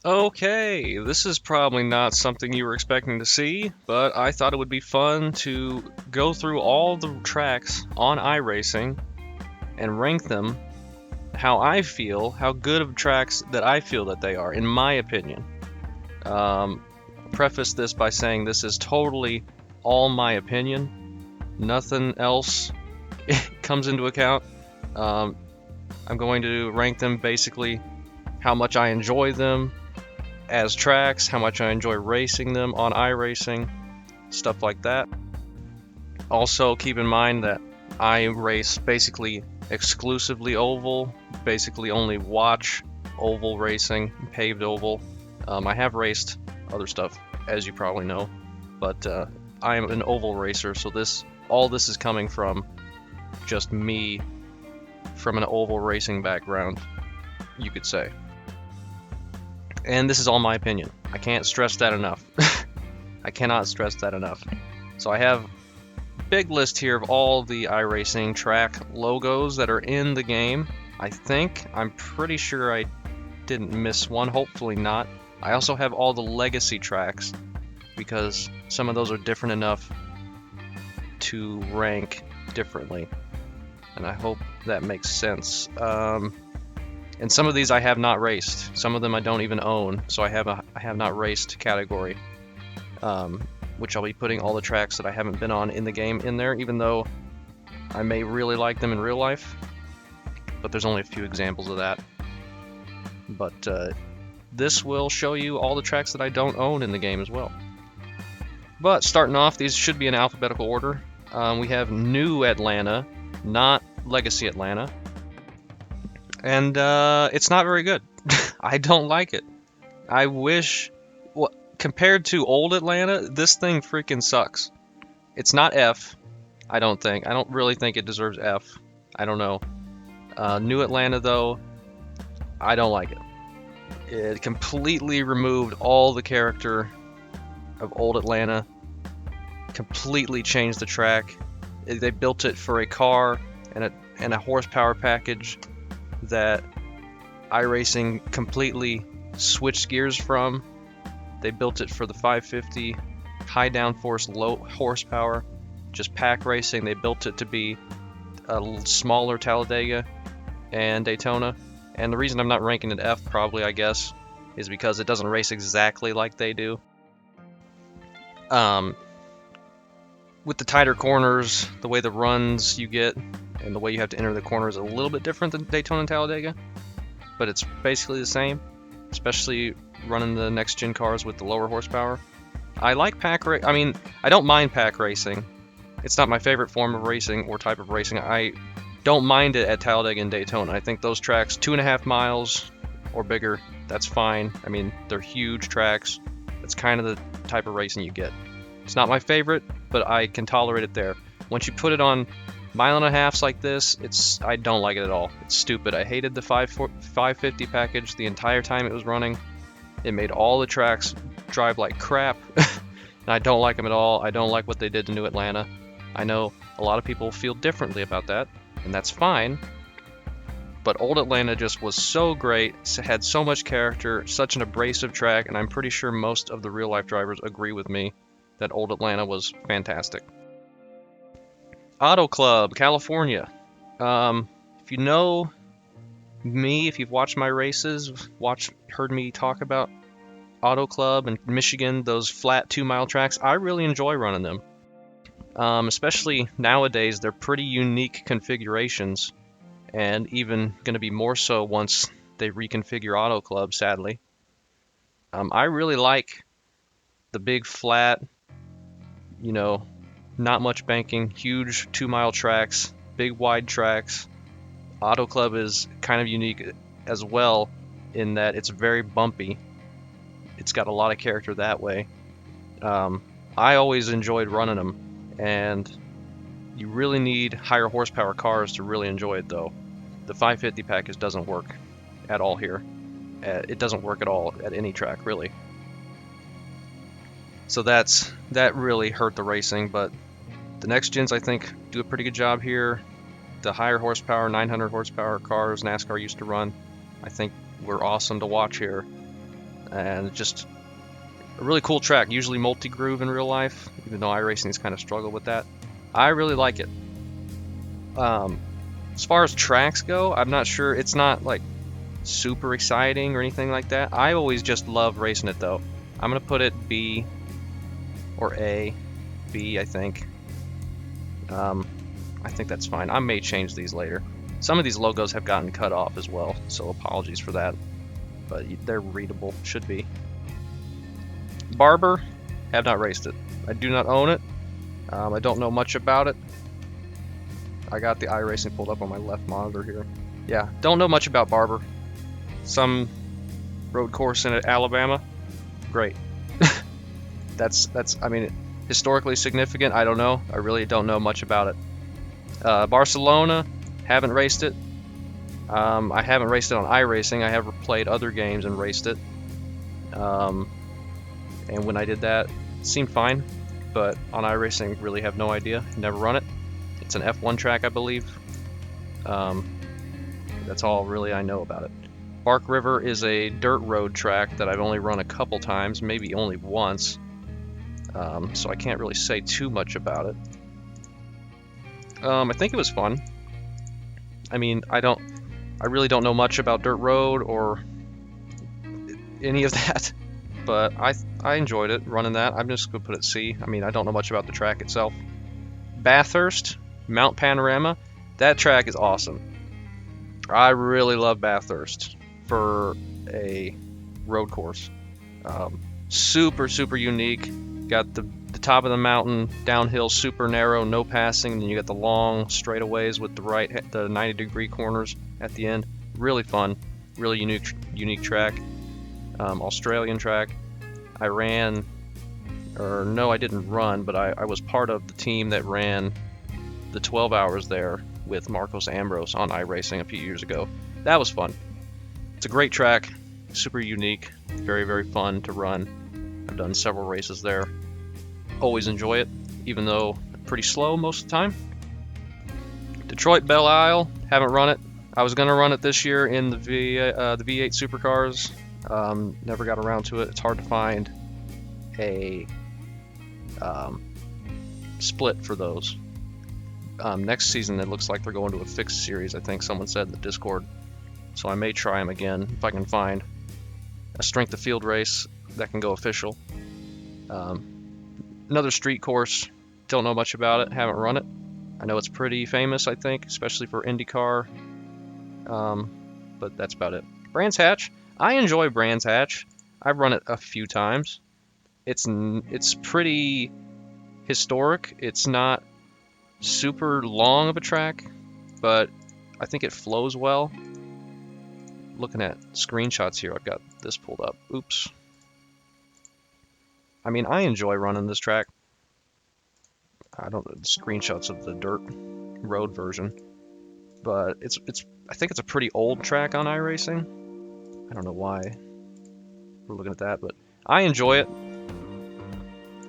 Okay, this is probably not something you were expecting to see, but I thought it would be fun to go through all the tracks on iRacing and rank them how I feel, how good of tracks that I feel that they are, in my opinion. Um, Preface this by saying this is totally all my opinion. Nothing else comes into account. Um, I'm going to rank them basically how much I enjoy them as tracks, how much I enjoy racing them on iRacing, stuff like that. Also, keep in mind that I race basically exclusively oval, basically only watch oval racing, paved oval. I have raced other stuff, as you probably know, but I am an oval racer, so all this is coming from just me from an oval racing background, you could say. And this is all my opinion. I can't stress that enough. I cannot stress that enough. So I have a big list here of all the iRacing track logos that are in the game. I'm pretty sure I didn't miss one, hopefully not. I also have all the legacy tracks because some of those are different enough to rank differently. And I hope that makes sense. And some of these I have not raced. Some of them I don't even own, so I have not raced category, which I'll be putting all the tracks that I haven't been on in the game in there, even though I may really like them in real life. But there's only a few examples of that. But this will show you all the tracks that I don't own in the game as well. But starting off, these should be in alphabetical order. We have New Atlanta, not Legacy Atlanta. And it's not very good. I don't like it. I wish, well, compared to old Atlanta, this thing freaking sucks. It's not F, I don't think. I don't really think it deserves F. I don't know. New Atlanta, though, I don't like it. It completely removed all the character of old Atlanta, completely changed the track. They built it for a car and a horsepower package that iRacing completely switched gears from. They built it for the 550, high downforce, low horsepower, just pack racing. They built it to be a smaller Talladega and Daytona. And the reason I'm not ranking it F, probably, I guess, is because it doesn't race exactly like they do. With the tighter corners, the way the runs you get, and the way you have to enter the corner is a little bit different than Daytona and Talladega, but it's basically the same, especially running the next-gen cars with the lower horsepower. I like I don't mind pack racing. It's not my favorite form of racing or type of racing. I don't mind it at Talladega and Daytona. I think those tracks, 2.5 miles or bigger, that's fine. I mean, they're huge tracks. It's kind of the type of racing you get. It's not my favorite, but I can tolerate it there. Once you put it on 1.5 miles like this, I don't like it at all. It's stupid. I hated the 550 package the entire time it was running. It made all the tracks drive like crap, and I don't like them at all. I don't like what they did to New Atlanta. I know a lot of people feel differently about that, and that's fine. But Old Atlanta just was so great, had so much character, such an abrasive track, and I'm pretty sure most of the real-life drivers agree with me that Old Atlanta was fantastic. Auto Club, California. If you know me, if you've watched my races, heard me talk about Auto Club and Michigan, those flat 2-mile tracks, I really enjoy running them. Especially nowadays, they're pretty unique configurations, and even going to be more so once they reconfigure Auto Club, sadly. I really like the big flat, not much banking, huge 2-mile tracks, big wide tracks. Auto Club is kind of unique as well in that it's very bumpy. It's got a lot of character that way. I always enjoyed running them, and you really need higher horsepower cars to really enjoy it, though. The 550 package doesn't work at all here. It doesn't work at all at any track, really. So that really hurt the racing, but the next gens, I think, do a pretty good job here. The higher horsepower, 900 horsepower cars NASCAR used to run, I think were awesome to watch here. and just a really cool track. Usually multi-groove in real life, even though iRacing's kind of struggled with that. I really like it. As far as tracks go, I'm not sure. It's not like super exciting or anything like that. I always just love racing it though. I'm gonna put it B or A. B, I think. I think that's fine. I may change these later. Some of these logos have gotten cut off as well, so apologies for that. But they're readable, should be. Barber, have not raced it. I do not own it. I don't know much about it. I got the iRacing pulled up on my left monitor here. Yeah, don't know much about Barber. Some road course in Alabama. Great. that's I mean, historically significant. I don't know. I really don't know much about it. Barcelona, haven't raced it. I haven't raced it on iRacing. I have played other games and raced it. And when I did that, it seemed fine. But on iRacing, really have no idea. Never run it. It's an F1 track, I believe. That's all really I know about it. Bark River is a dirt road track that I've only run a couple times, maybe only once. So I can't really say too much about it. I think it was fun. I mean, I really don't know much about dirt road or any of that, but I enjoyed it running that. I'm just gonna put it C. I mean, I don't know much about the track itself. Bathurst, Mount Panorama, that track is awesome. I really love Bathurst for a road course. Super unique. Got the top of the mountain, downhill, super narrow, no passing. Then you got the long straightaways with the 90-degree corners at the end. Really fun, really unique track. Australian track. I didn't run, but I was part of the team that ran the 12 hours there with Marcos Ambrose on iRacing a few years ago. That was fun. It's a great track, super unique, very fun to run. I've done several races there. Always enjoy it, even though pretty slow most of the time. Detroit Belle Isle, haven't run it. I was gonna run it this year in the V8 supercars. Never got around to it. It's hard to find a split for those. Next season it looks like they're going to a fixed series, I think someone said in the Discord. So I may try them again if I can find a strength of field race that can go official. Another street course, don't know much about it, haven't run it. I know it's pretty famous, I think, especially for IndyCar. But that's about it. Brands Hatch, I enjoy Brands Hatch. I've run it a few times. It's pretty historic. It's not super long of a track, but I think it flows well. Looking at screenshots here, I've got this pulled up. Oops. I mean, I enjoy running this track. I don't know the screenshots of the dirt road version, but I think it's a pretty old track on iRacing. I don't know why we're looking at that, but I enjoy it.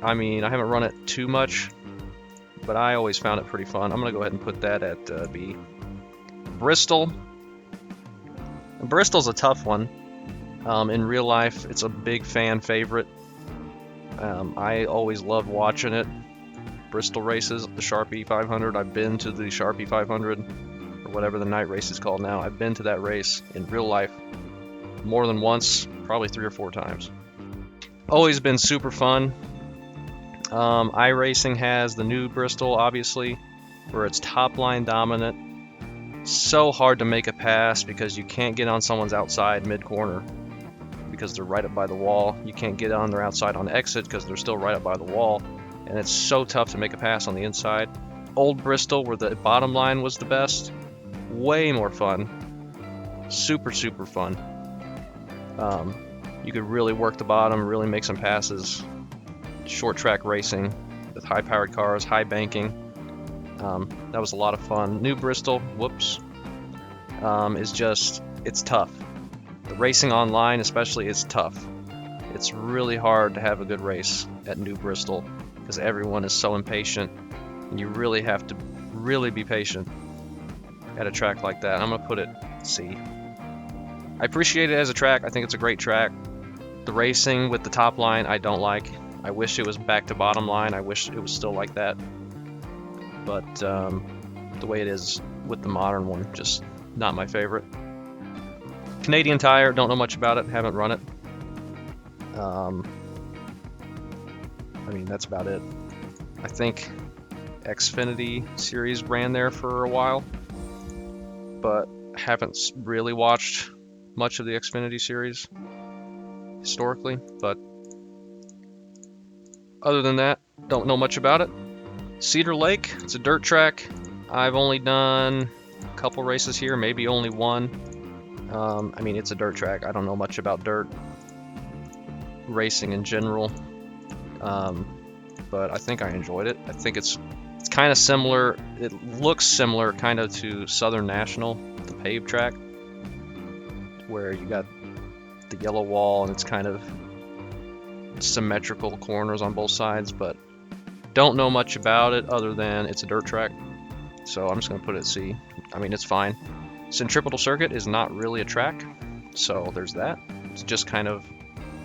I mean, I haven't run it too much, but I always found it pretty fun. I'm gonna go ahead and put that at B. Bristol. Bristol's a tough one. In real life, it's a big fan favorite. I always loved watching it. Bristol races, the Sharpie 500. I've been to the Sharpie 500, or whatever the night race is called now. I've been to that race in real life more than once, probably 3 or 4 times. Always been super fun. iRacing has the new Bristol, obviously, where it's top line dominant. So hard to make a pass because you can't get on someone's outside mid-corner because they're right up by the wall. You can't get on their outside on exit because they're still right up by the wall. And it's so tough to make a pass on the inside. Old Bristol, where the bottom line was the best, way more fun. Super fun. You could really work the bottom, really make some passes. Short track racing with high powered cars, high banking. That was a lot of fun. New Bristol, it's tough. The racing online especially is tough. It's really hard to have a good race at New Bristol because everyone is so impatient, and you really have to really be patient at a track like that. I'm gonna put it C. I appreciate it as a track. I think it's a great track. The racing with the top line, I don't like. I wish it was back to bottom line. I wish it was still like that. But the way it is with the modern one, just not my favorite. Canadian Tire, don't know much about it, haven't run it. I mean, that's about it. I think Xfinity series ran there for a while, but haven't really watched much of the Xfinity series historically. But other than that, don't know much about it. Cedar Lake, it's a dirt track. I've only done a couple races here, maybe only one. I mean, it's a dirt track. I don't know much about dirt racing in general, but I think I enjoyed it. I think it's kind of similar. It looks similar kind of to Southern National, the paved track, where you got the yellow wall and it's kind of symmetrical corners on both sides, but don't know much about it other than it's a dirt track. So I'm just going to put it at C. I mean, it's fine. Centripetal Circuit is not really a track, so there's that. It's just kind of,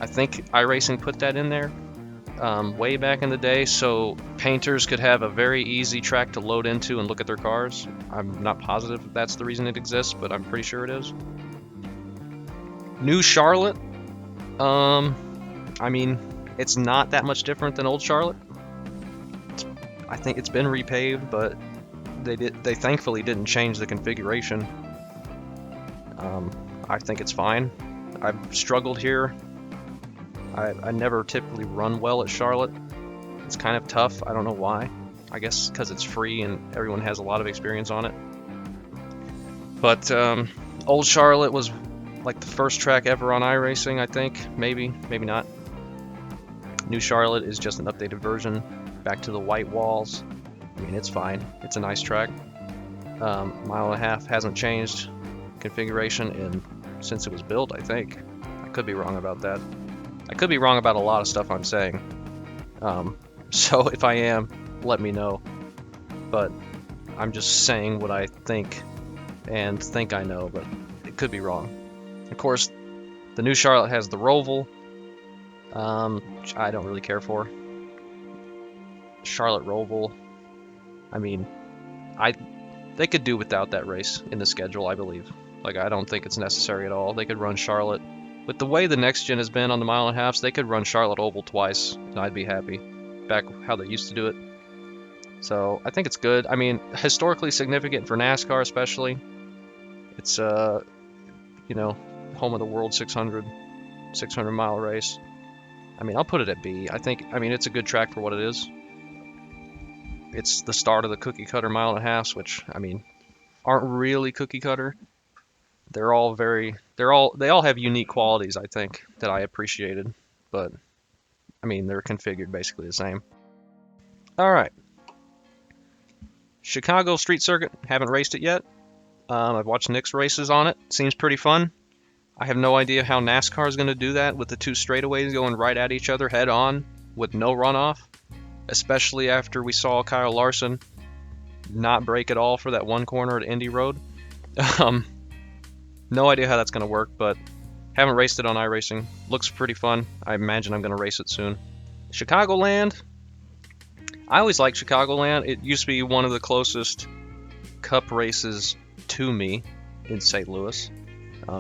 I think iRacing put that in there way back in the day so painters could have a very easy track to load into and look at their cars. I'm not positive if that's the reason it exists, but I'm pretty sure it is. New Charlotte, I mean, it's not that much different than Old Charlotte. I think it's been repaved, but they thankfully didn't change the configuration. I think it's fine. I've struggled here. I never typically run well at Charlotte. It's kind of tough. I don't know why. I guess because it's free and everyone has a lot of experience on it. But Old Charlotte was like the first track ever on iRacing, I think. Maybe not. New Charlotte is just an updated version, back to the white walls. I mean, it's fine. It's a nice track. Mile and a half hasn't changed configuration since it was built, I think. I could be wrong about that. I could be wrong about a lot of stuff I'm saying. So if I am, let me know. But I'm just saying what I think and think I know, but it could be wrong. Of course, the New Charlotte has the Roval, which I don't really care for. Charlotte Roval, I mean, they could do without that race in the schedule, I believe. Like, I don't think it's necessary at all. They could run Charlotte. With the way the next gen has been on the mile and a half, they could run Charlotte Oval twice, and I'd be happy. Back how they used to do it. So, I think it's good. I mean, historically significant for NASCAR especially. It's, you know, home of the World 600 mile race. I mean, I'll put it at B. I mean, it's a good track for what it is. It's the start of the cookie cutter mile and a half, which, I mean, aren't really cookie cutter. They all have unique qualities, I think, that I appreciated. But, I mean, they're configured basically the same. All right. Chicago Street Circuit, haven't raced it yet. I've watched Nick's races on it. Seems pretty fun. I have no idea how NASCAR is going to do that with the two straightaways going right at each other head on with no runoff, especially after we saw Kyle Larson not brake at all for that one corner at Indy Road. No idea how that's going to work, but haven't raced it on iRacing. Looks pretty fun. I imagine I'm going to race it soon. Chicagoland. I always liked Chicagoland. It used to be one of the closest Cup races to me in St. Louis,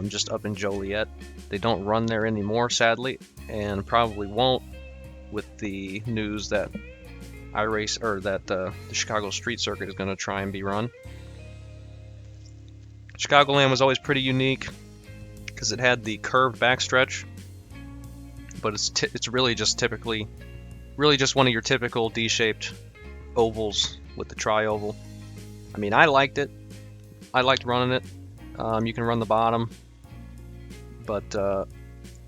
just up in Joliet. They don't run there anymore, sadly, and probably won't with the news that the Chicago Street Circuit is going to try and be run. Chicagoland was always pretty unique because it had the curved backstretch, but it's really just one of your typical D-shaped ovals with the tri-oval. I mean, I liked it. I liked running it. You can run the bottom, but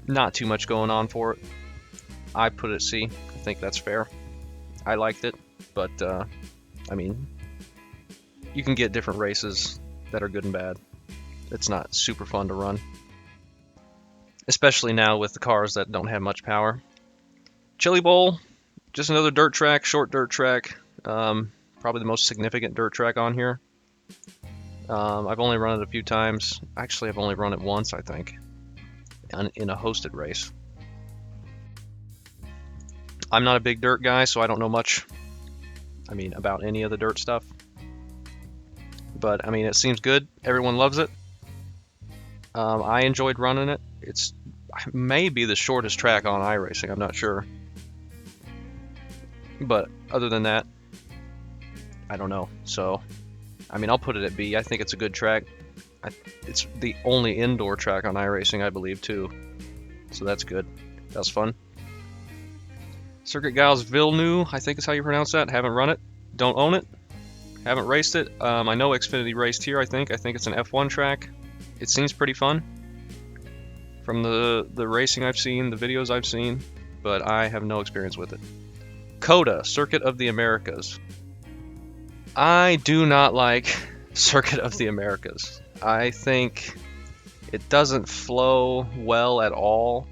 not too much going on for it. I put it at C. I think that's fair. I liked it, but I mean, you can get different races that are good and bad. It's not super fun to run, especially now with the cars that don't have much power. Chili Bowl, just another dirt track, short dirt track. Probably the most significant dirt track on here. I've only run it a few times. Actually, I've only run it once, I think, in a hosted race. I'm not a big dirt guy, so I don't know much, about any of the dirt stuff. But, it seems good. Everyone loves it. I enjoyed running it. It's maybe the shortest track on iRacing. I'm not sure. But other than that, I don't know. So, I'll put it at B. I think it's a good track. It's the only indoor track on iRacing, I believe, too. So that's good. That was fun. Circuit Gaules Villeneuve, I think is how you pronounce that. Haven't run it. Don't own it. Haven't raced it. I know Xfinity raced here, I think. I think it's an F1 track. It seems pretty fun from the racing I've seen, the videos I've seen, but I have no experience with it. COTA, Circuit of the Americas. I do not like Circuit of the Americas. I think it doesn't flow well at all.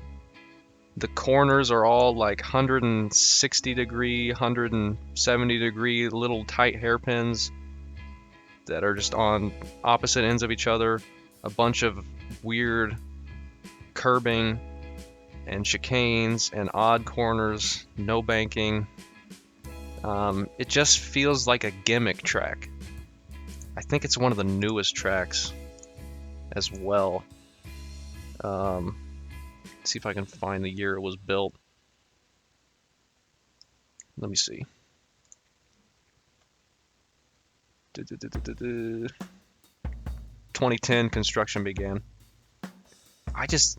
The corners are all like 160 degree, 170 degree little tight hairpins that are just on opposite ends of each other. A bunch of weird curbing and chicanes and odd corners, no banking. It just feels like a gimmick track. I think it's one of the newest tracks as well. Let's see if I can find the year it was built. Let me see. 2010 construction began. I just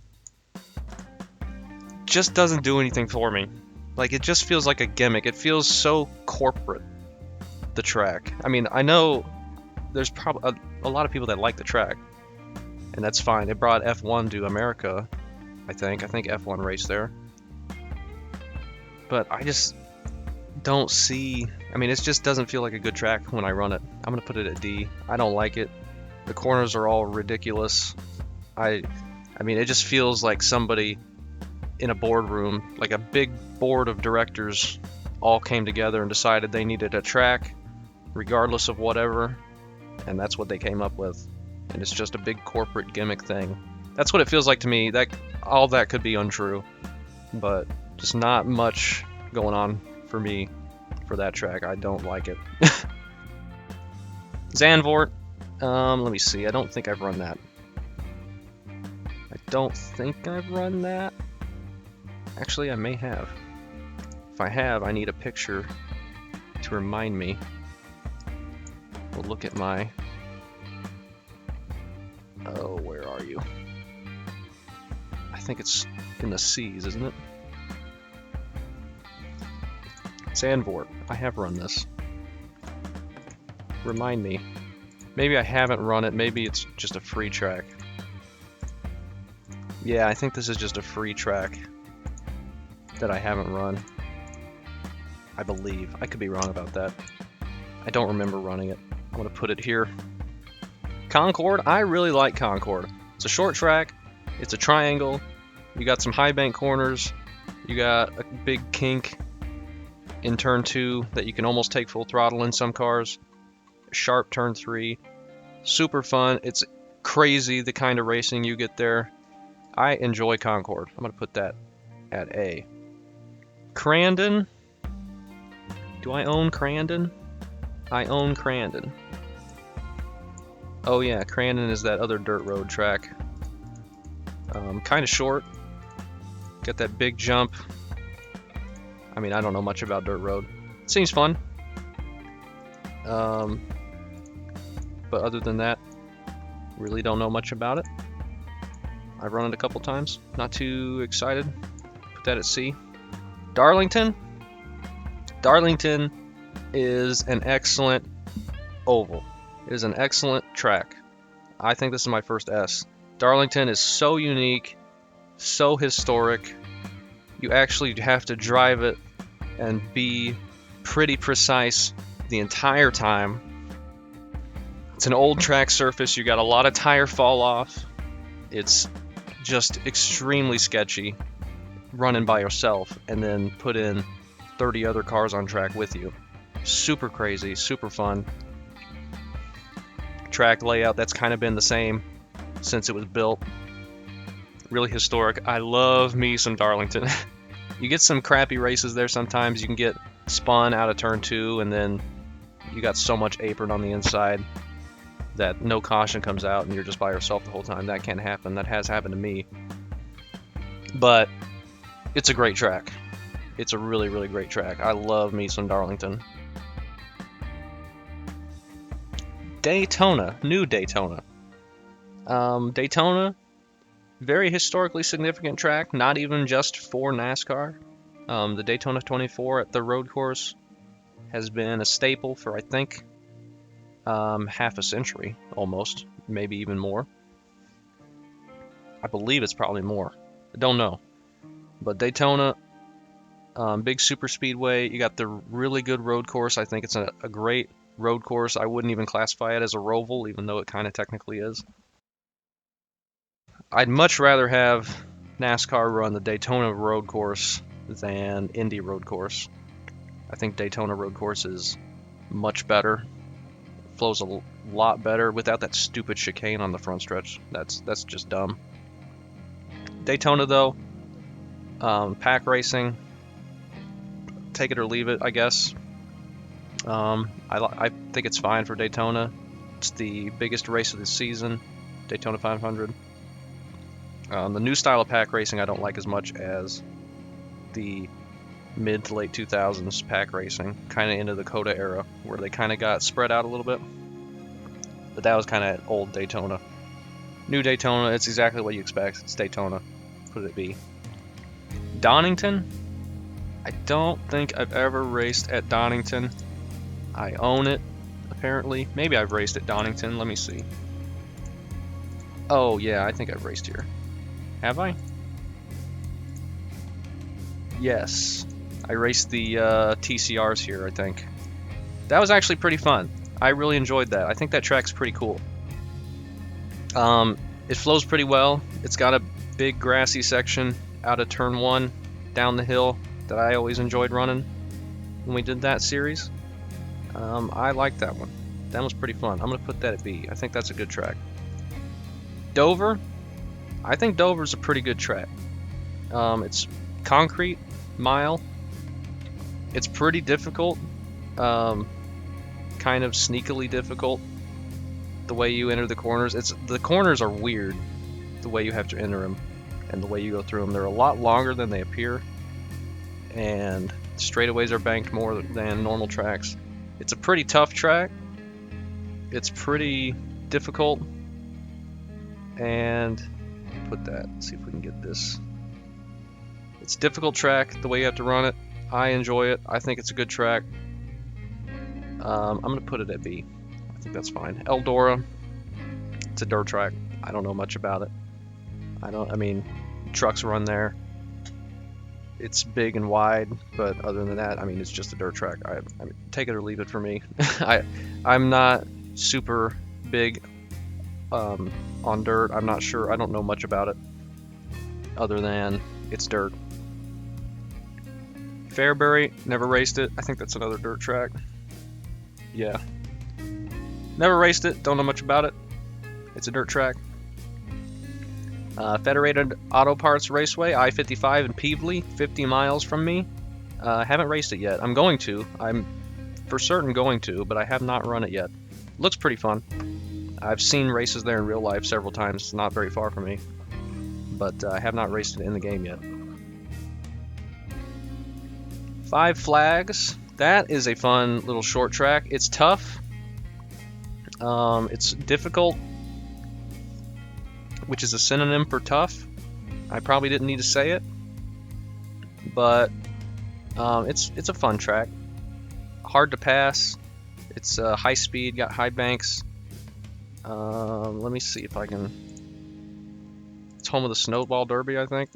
doesn't do anything for me. Like, it just feels like a gimmick. It feels so corporate, the track. I know there's probably a lot of people that like the track, and that's fine. They brought F1 to America, I think. I think F1 raced there. But I just don't see... it just doesn't feel like a good track when I run it. I'm going to put it at D. I don't like it. The corners are all ridiculous. It just feels like somebody in a boardroom, like a big board of directors, all came together and decided they needed a track, regardless of whatever, and that's what they came up with. And it's just a big corporate gimmick thing. That's what it feels like to me. All that could be untrue, but just not much going on for me for that track. I don't like it. Zandvoort. Let me see. I don't think I've run that. Actually, I may have. If I have, I need a picture to remind me. We'll look at my... Oh, where are you? I think it's in the C's, isn't it? Zandvoort. I have run this. Remind me. Maybe I haven't run it. Maybe it's just a free track. Yeah, I think this is just a free track that I haven't run. I believe. I could be wrong about that. I don't remember running it. I'm going to put it here. Concord. I really like Concord. It's a short track. It's a triangle. You got some high bank corners. You got a big kink in turn 2 that you can almost take full throttle in some cars. Sharp turn 3. Super fun. It's crazy the kind of racing you get there. I enjoy Concord. I'm going to put that at A. Crandon. Do I own Crandon? I own Crandon. Oh yeah, Crandon is that other dirt road track. Kind of short. Got that big jump. I don't know much about dirt road. It seems fun. But other than that, really don't know much about it. I've run it a couple times. Not too excited. Put that at C. Darlington. Darlington is an excellent oval. It is an excellent track. I think this is my first S. Darlington is so unique, so historic. You actually have to drive it and be pretty precise the entire time. It's an old track surface. You got a lot of tire fall off. It's just extremely sketchy running by yourself and then put in 30 other cars on track with you. Super crazy, super fun. Track layout that's kind of been the same since it was built. Really historic. I love me some Darlington. You get some crappy races there sometimes. You can get spun out of turn 2, and then you got so much apron on the inside that no caution comes out and you're just by yourself the whole time. That can't happen. That has happened to me. But it's a great track. It's a really, really great track. I love me some Darlington. Daytona. New Daytona. Daytona, very historically significant track, not even just for NASCAR. The Daytona 24 at the road course has been a staple for, I think, half a century, almost, maybe even more. I believe it's probably more. I don't know. But Daytona, big super speedway. You got the really good road course. I think it's a great road course. I wouldn't even classify it as a roval, even though it kind of technically is. I'd much rather have NASCAR run the Daytona road course than Indy road course. I think Daytona road course is much better. Flows a lot better without that stupid chicane on the front stretch. That's just dumb. Daytona though, pack racing, take it or leave it, I guess. I think it's fine for Daytona. It's the biggest race of the season, Daytona 500. The new style of pack racing I don't like as much as the mid to late 2000s pack racing, kind of into the Coda era, where they kind of got spread out a little bit. But that was kind of old Daytona. New Daytona, it's exactly what you expect. It's Daytona. Put it be. Donington, I don't think I've ever raced at Donington. I own it, apparently. Maybe I've raced at Donington. Let me see. Oh, yeah, I think I've raced here. Have I? Yes. I raced the TCRs here, I think. That was actually pretty fun. I really enjoyed that. I think that track's pretty cool. It flows pretty well. It's got a big grassy section out of turn 1 down the hill that I always enjoyed running when we did that series. I liked that one. That was pretty fun. I'm going to put that at B. I think that's a good track. Dover. I think Dover's a pretty good track. It's concrete, mile. It's pretty difficult. Kind of sneakily difficult. The way you enter the corners. The corners are weird. The way you have to enter them and the way you go through them. They're a lot longer than they appear. And straightaways are banked more than normal tracks. It's a pretty tough track. It's pretty difficult. And put that. See if we can get this. It's a difficult track, the way you have to run it. I enjoy it. I think it's a good track. I'm going to put it at B. I think that's fine. Eldora. It's a dirt track. I don't know much about it. I mean, trucks run there. It's big and wide, but other than that, I mean, it's just a dirt track. I mean, take it or leave it for me. I'm not super big on dirt. I'm not sure. I don't know much about it other than it's dirt. Fairbury, never raced it. I think that's another dirt track. Yeah. Never raced it. Don't know much about it. It's a dirt track. Federated Auto Parts Raceway, I-55 in Peevely, 50 miles from me. Haven't raced it yet. I'm going to. I'm for certain going to, but I have not run it yet. Looks pretty fun. I've seen races there in real life several times. It's not very far from me. But I have not raced it in the game yet. Five Flags. That is a fun little short track. It's tough. It's difficult, which is a synonym for tough. I probably didn't need to say it, but it's a fun track. Hard to pass. It's high speed, got high banks. Let me see if I can. It's home of the Snowball Derby, I think.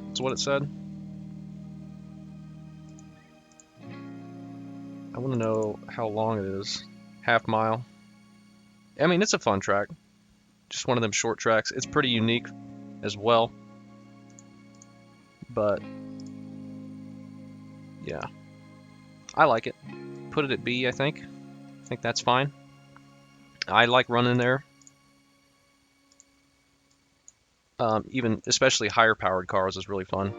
That's what it said. I want to know how long it is. Half mile. I mean, it's a fun track. Just one of them short tracks. It's pretty unique as well. But yeah, I like it. Put it at B, I think. I think that's fine. I like running there. Even especially higher powered cars is really fun.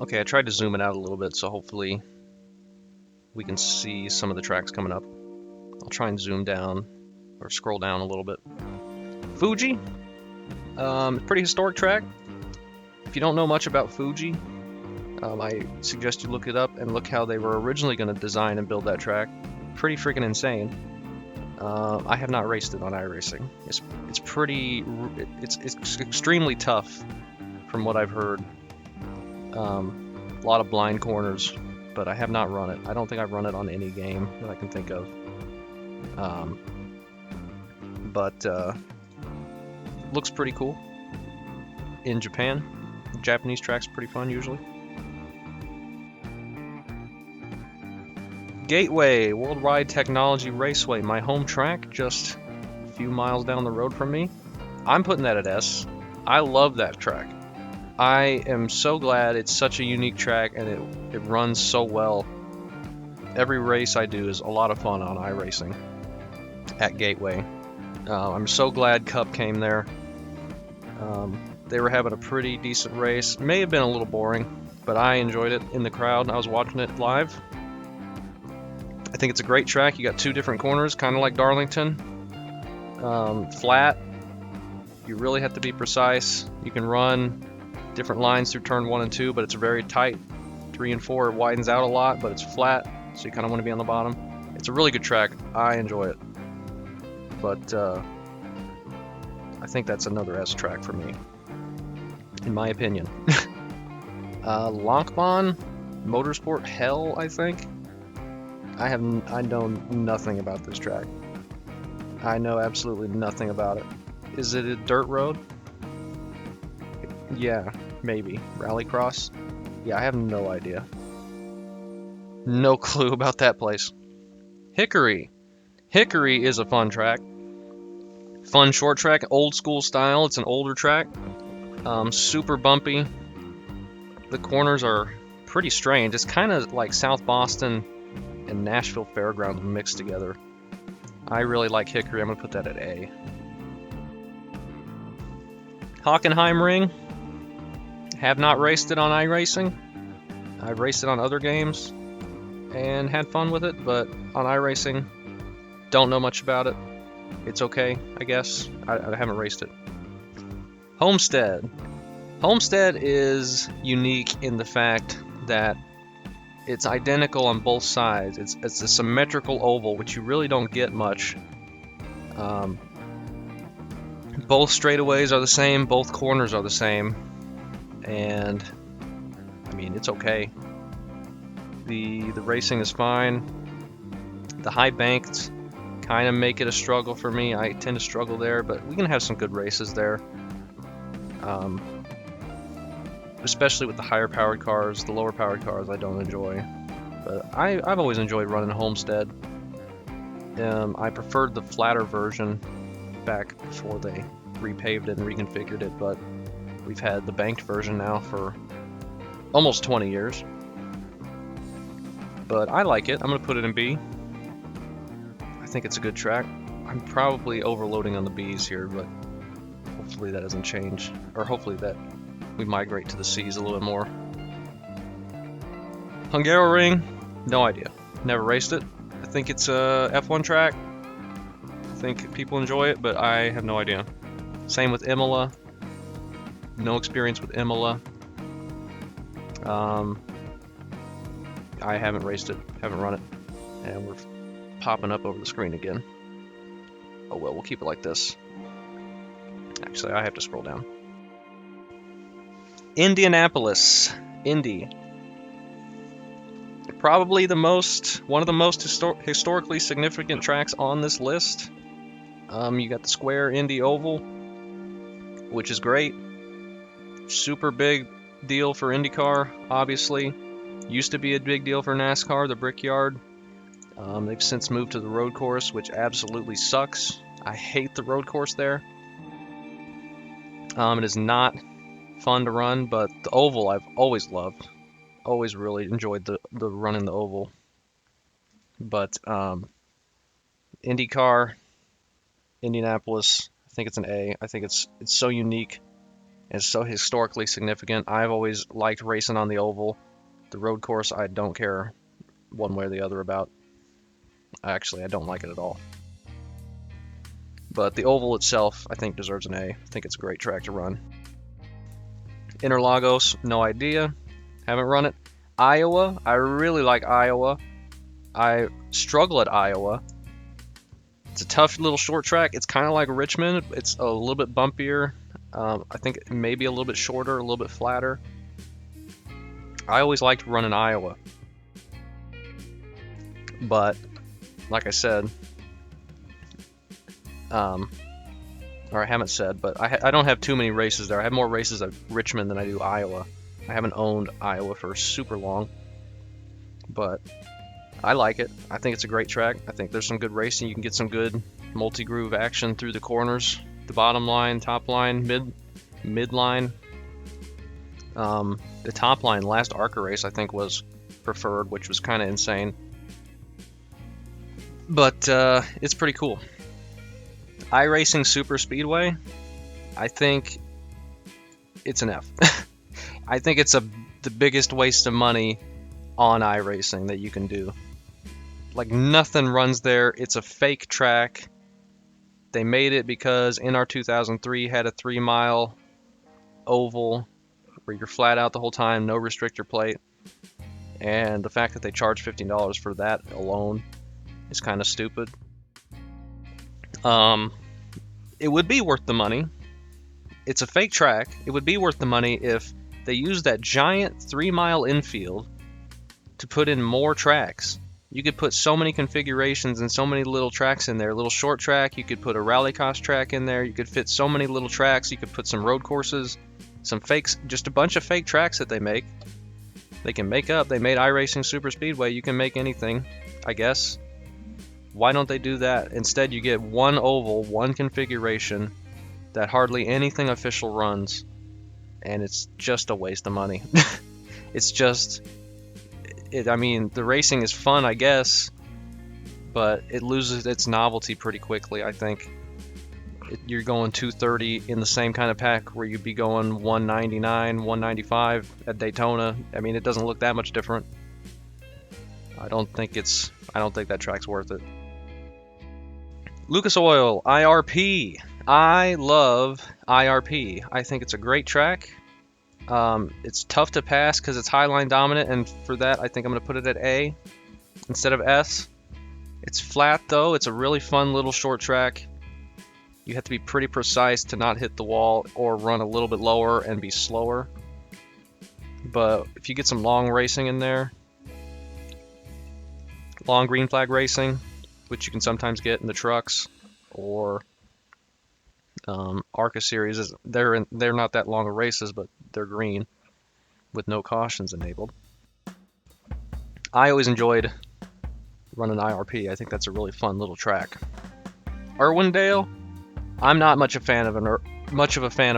Okay, I tried to zoom it out a little bit, so hopefully we can see some of the tracks coming up. I'll try and zoom down or scroll down a little bit. Fuji, pretty historic track. If you don't know much about Fuji, I suggest you look it up and look how they were originally going to design and build that track. Pretty freaking insane. I have not raced it on iRacing. It's extremely tough from what I've heard. A lot of blind corners, but I have not run it. I don't think I've run it on any game that I can think of. But looks pretty cool in Japan. Japanese track's pretty fun usually. Gateway Worldwide Technology Raceway, my home track, just a few miles down the road from me. I'm putting that at S. I love that track. I am so glad it's such a unique track and it runs so well. Every race I do is a lot of fun on iRacing at Gateway. I'm so glad Cup came there. They were having a pretty decent race. May have been a little boring, but I enjoyed it in the crowd. I was watching it live. I think it's a great track. You got two different corners, kind of like Darlington. Flat. You really have to be precise. You can run different lines through turn 1 and 2, but it's very tight. 3 and 4 it widens out a lot, but it's flat, so you kind of want to be on the bottom. It's a really good track. I enjoy it. But I think that's another S track for me, in my opinion. Lankmann Motorsport Hell, I think. I know nothing about this track. I know absolutely nothing about it. Is it a dirt road? Yeah, maybe. Rallycross? Yeah, I have no idea. No clue about that place. Hickory. Hickory is a fun track. Fun short track, old school style. It's an older track. Super bumpy. The corners are pretty strange. It's kind of like South Boston and Nashville Fairgrounds mixed together. I really like Hickory. I'm going to put that at A. Hockenheim Ring. Have not raced it on iRacing. I've raced it on other games and had fun with it, but on iRacing, don't know much about it. It's okay, I guess. I haven't raced it. Homestead. Homestead is unique in the fact that it's identical on both sides. It's a symmetrical oval, which you really don't get much. Both straightaways are the same, both corners are the same, and I mean, it's okay. The racing is fine. The high banks kind of make it a struggle for me. I tend to struggle there, but we can have some good races there. Especially with the higher powered cars. The lower powered cars I don't enjoy. But I've always enjoyed running Homestead. I preferred the flatter version back before they repaved it and reconfigured it, but we've had the banked version now for almost 20 years. But I like it. I'm going to put it in B. I think it's a good track. I'm probably overloading on the B's here, but hopefully that doesn't change. Or hopefully that we migrate to the C's a little bit more. Hungaroring, no idea. Never raced it. I think it's a F1 track. I think people enjoy it, but I have no idea. Same with Imola. No experience with Imola. I haven't raced it, haven't run it, and we're popping up over the screen again. Oh well, we'll keep it like this. Actually, I have to scroll down. Indianapolis Indy. Probably one of the most historically significant tracks on this list. You got the square Indy Oval, which is great. Super big deal for IndyCar, obviously. Used to be a big deal for NASCAR, the Brickyard. They've since moved to the road course, which absolutely sucks. I hate the road course there. It is not fun to run, but the oval I've always loved. Always really enjoyed the running the oval. But IndyCar, Indianapolis, I think it's an A. I think it's so unique. It's so historically significant. I've always liked racing on the oval. The road course, I don't care one way or the other about. Actually, I don't like it at all. But the oval itself, I think, deserves an A. I think it's a great track to run. Interlagos, no idea. Haven't run it. Iowa, I really like Iowa. I struggle at Iowa. It's a tough little short track. It's kind of like Richmond. It's a little bit bumpier. I think maybe a little bit shorter, a little bit flatter. I always liked running Iowa. But, like I said, or I haven't said, but I don't have too many races there. I have more races at Richmond than I do Iowa. I haven't owned Iowa for super long, but I like it. I think it's a great track. I think there's some good racing. You can get some good multi-groove action through the corners, the bottom line, top line, mid line. The top line, last ARCA race, I think was preferred, which was kind of insane. But it's pretty cool. iRacing Super Speedway, I think it's an F. I think it's the biggest waste of money on iRacing that you can do. Like, nothing runs there. It's a fake track. They made it because NR 2003 had a 3-mile oval where you're flat out the whole time, no restrictor plate. And the fact that they charge $15 for that alone is kind of stupid. It would be worth the money. It's a fake track. It would be worth the money if they used that giant 3-mile infield to put in more tracks. You could put so many configurations and so many little tracks in there. A little short track, you could put a rally cost track in there. You could fit so many little tracks. You could put some road courses, some fakes, just a bunch of fake tracks that they make. They can make up. They made iRacing Super Speedway. You can make anything, I guess. Why don't they do that? Instead, you get one oval, one configuration that hardly anything official runs, and it's just a waste of money. It's just... I mean, the racing is fun, I guess, but it loses its novelty pretty quickly, I think. You're going 230 in the same kind of pack where you'd be going 199, 195 at Daytona. I mean, it doesn't look that much different. I don't think that track's worth it. Lucas Oil, IRP. I love IRP. I think it's a great track. It's tough to pass because it's highline dominant, and for that I think I'm going to put it at A instead of S. It's flat though. It's a really fun little short track. You have to be pretty precise to not hit the wall or run a little bit lower and be slower. But if you get some long racing in there, long green flag racing, which you can sometimes get in the trucks or ARCA series, they're not that long of races, but they're green with no cautions enabled. I always enjoyed running IRP. I think that's a really fun little track. Irwindale, I'm not much of a fan of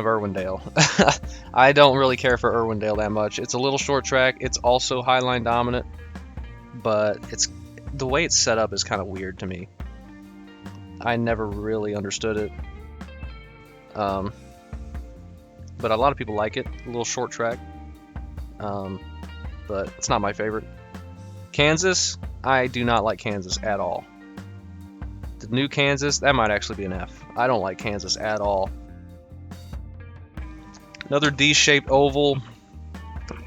Irwindale. I don't really care for Irwindale that much. It's a little short track. It's also highline dominant, but the way it's set up is kind of weird to me. I never really understood it. But a lot of people like it. A little short track. But it's not my favorite. Kansas, I do not like Kansas at all. The new Kansas, that might actually be an F. I don't like Kansas at all. Another D-shaped oval.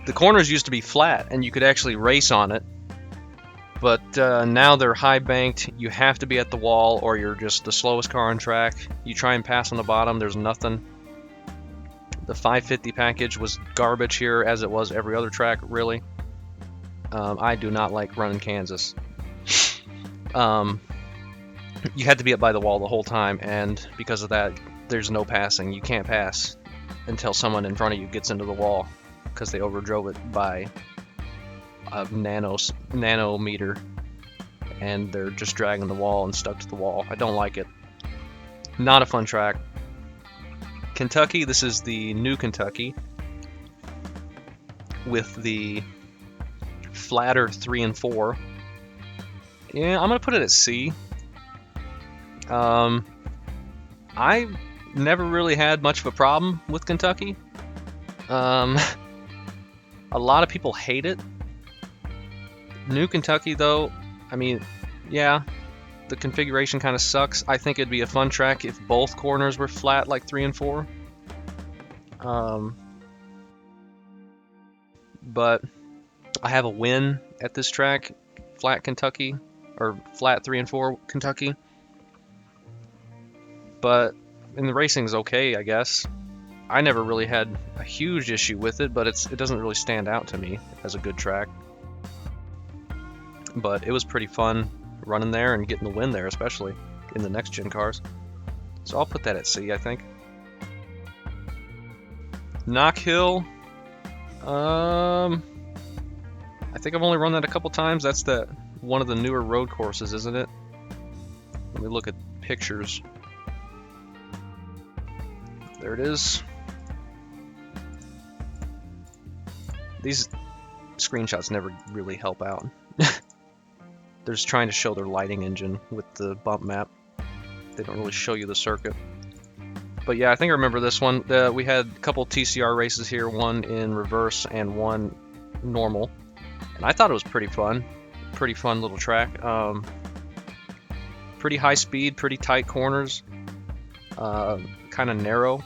The corners used to be flat, and you could actually race on it. But now they're high banked. You have to be at the wall, or you're just the slowest car on track. You try and pass on the bottom, there's nothing. The 550 package was garbage here, as it was every other track, really. I do not like running Kansas. You had to be up by the wall the whole time, and because of that, there's no passing. You can't pass until someone in front of you gets into the wall, because they overdrove it by a nanometer, and they're just dragging the wall and stuck to the wall. I don't like it. Not a fun track. Kentucky, this is the new Kentucky with the flatter 3 and 4. Yeah, I'm gonna put it at C. I never really had much of a problem with Kentucky. Um, a lot of people hate it. New Kentucky, though, I mean, yeah, the configuration kind of sucks. I think it'd be a fun track if both corners were flat like 3 and 4. But I have a win at this track, flat Kentucky, or flat 3 and 4 Kentucky. But in the racing's okay, I guess. I never really had a huge issue with it, but it doesn't really stand out to me as a good track. But it was pretty fun running there and getting the win there, especially in the next gen cars. So I'll put that at C, I think. Knock Hill. I think I've only run that a couple times. That's one of the newer road courses, isn't it? Let me look at pictures. There it is. These screenshots never really help out. They're just trying to show their lighting engine with the bump map. They don't really show you the circuit. But yeah, I think I remember this one. We had a couple TCR races here, one in reverse and one normal. And I thought it was pretty fun. Pretty fun little track. Pretty high speed, pretty tight corners. Kind of narrow.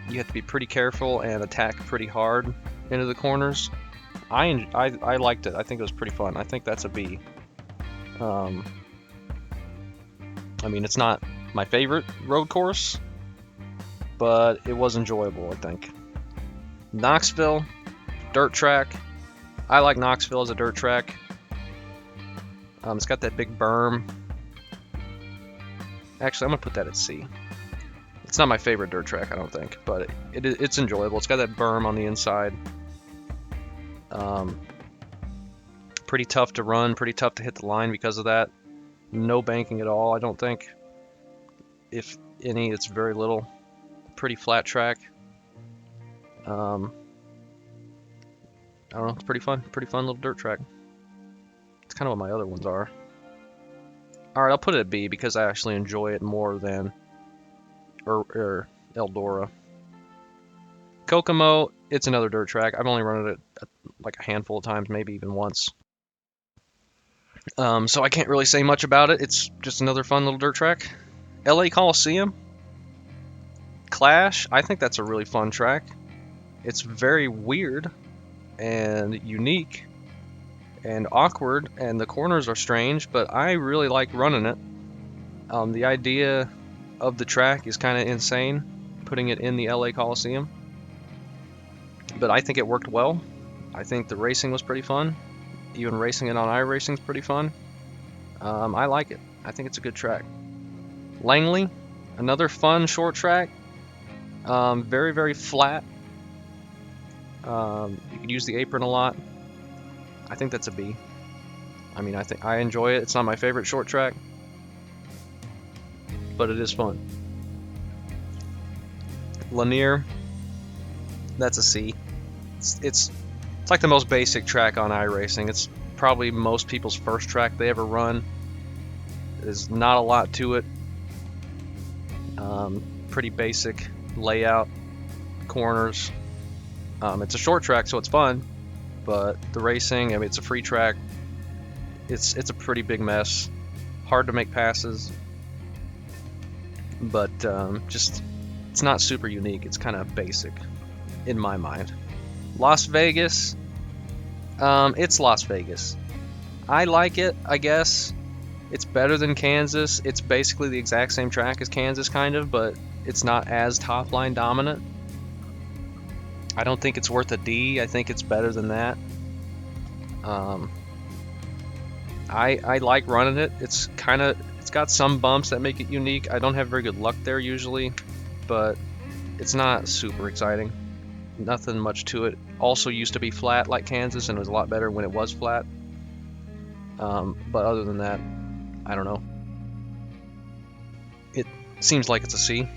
You have to be pretty careful and attack pretty hard into the corners. I liked it. I think it was pretty fun. I think that's a B. I mean, it's not my favorite road course, but it was enjoyable, I think. Knoxville, dirt track. I like Knoxville as a dirt track. It's got that big berm. Actually, I'm gonna put that at C. It's not my favorite dirt track, I don't think, but it's enjoyable. It's got that berm on the inside. Pretty tough to run, pretty tough to hit the line because of that. No banking at all, I don't think. If any, it's very little. Pretty flat track. I don't know, it's pretty fun little dirt track. It's kind of what my other ones are. Alright, I'll put it at B because I actually enjoy it more than Eldora. Kokomo, it's another dirt track. I've only run it like a handful of times, maybe even once. So I can't really say much about it. It's just another fun little dirt track. LA Coliseum Clash, I think that's a really fun track. It's very weird and unique and awkward, and the corners are strange, but I really like running it. The idea of the track is kind of insane, putting it in the LA Coliseum. But I think it worked well. I think the racing was pretty fun. Even racing it on iRacing is pretty fun. I like it. I think it's a good track. Langley, another fun short track. Very, very flat. You could use the apron a lot. I think that's a B. I mean, I enjoy it. It's not my favorite short track, but it is fun. Lanier, that's a C. It's like the most basic track on iRacing. It's probably most people's first track they ever run. There's not a lot to it. Pretty basic layout, corners. It's a short track, so it's fun, but the racing, I mean, it's a free track. It's a pretty big mess. Hard to make passes, but just it's not super unique. It's kind of basic in my mind. Las Vegas, it's Las Vegas. I like it, I guess. It's better than Kansas. It's basically the exact same track as Kansas, kind of, but it's not as top line dominant. I don't think it's worth a D. I think it's better than that. I like running it. It's got some bumps that make it unique. I don't have very good luck there usually, but it's not super exciting. Nothing much to it. Also used to be flat like Kansas, and it was a lot better when it was flat. But other than that, I don't know. It seems like it's a C.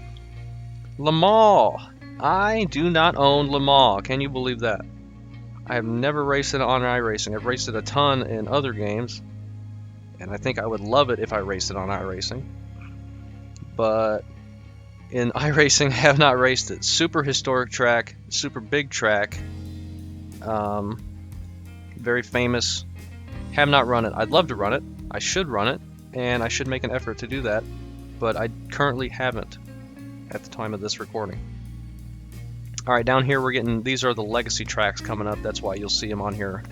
Le Mans. I do not own Le Mans. Can you believe that? I have never raced it on iRacing. I've raced it a ton in other games, and I think I would love it if I raced it on iRacing. But in iRacing, have not raced it. Super historic track, super big track, very famous. Have not run it. I'd love to run it. I should run it, and I should make an effort to do that, but I currently haven't at the time of this recording. Alright, down here we're getting, these are the legacy tracks coming up. That's why you'll see them on here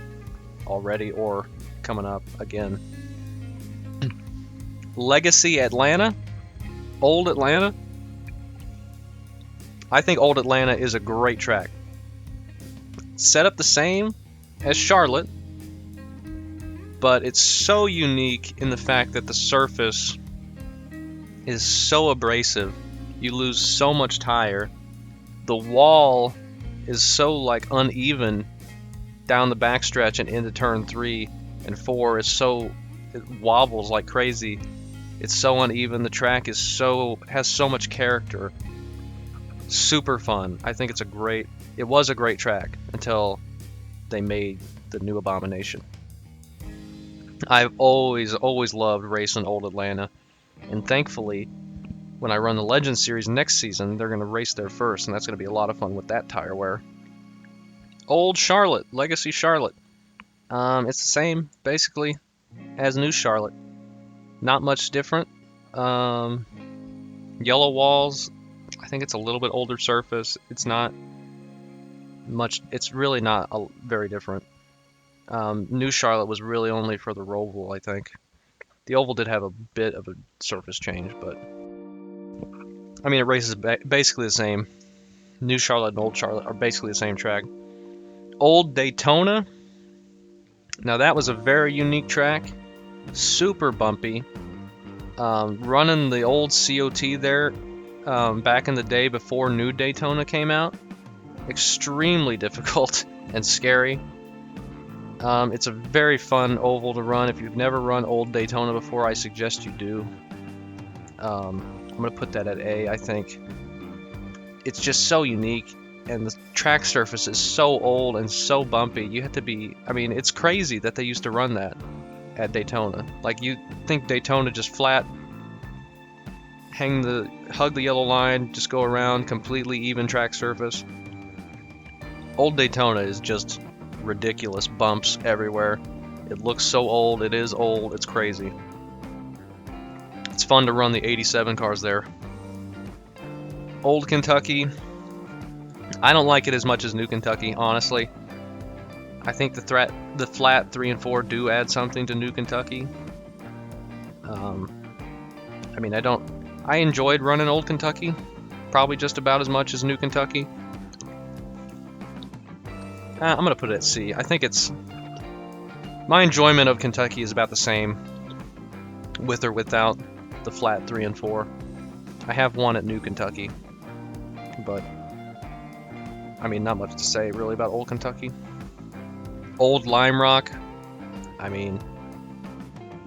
already or coming up again. Legacy Atlanta, Old Atlanta. I think Old Atlanta is a great track. Set up the same as Charlotte, but it's so unique in the fact that the surface is so abrasive. You lose so much tire. The wall is so like uneven down the backstretch and into turn 3 and 4. It wobbles like crazy. It's so uneven. The track has so much character. Super fun. I think it was a great track until they made the new abomination. I've always loved racing Old Atlanta, and thankfully when I run the Legends Series next season, they're going to race there first, and that's going to be a lot of fun with that tire wear. Old Charlotte, Legacy Charlotte. It's the same, basically, as New Charlotte. Not much different. Yellow walls. I think it's a little bit older surface. It's not much. It's really not very different. New Charlotte was really only for the Roval, I think. The Oval did have a bit of a surface change, but I mean, it races basically the same. New Charlotte and Old Charlotte are basically the same track. Old Daytona. Now that was a very unique track. Super bumpy. Running the old COT there back in the day before New Daytona came out. Extremely difficult and scary. It's a very fun oval to run. If you've never run Old Daytona before, I suggest you do. I'm going to put that at A. I think it's just so unique, and the track surface is so old and so bumpy. You have to be, I mean, it's crazy that they used to run that at Daytona. Like, you think Daytona just flat, hug the yellow line, just go around, completely even track surface. Old Daytona is just ridiculous, bumps everywhere. It looks so old. It is old. It's crazy. It's fun to run the 87 cars there. Old Kentucky. I don't like it as much as New Kentucky, honestly. I think the flat 3 and 4 do add something to New Kentucky. I mean, I enjoyed running Old Kentucky, probably just about as much as New Kentucky. I'm gonna put it at C. I think my enjoyment of Kentucky is about the same, with or without the flat 3 and 4. I have one at New Kentucky, but I mean, not much to say really about Old Kentucky. Old Lime Rock. I mean,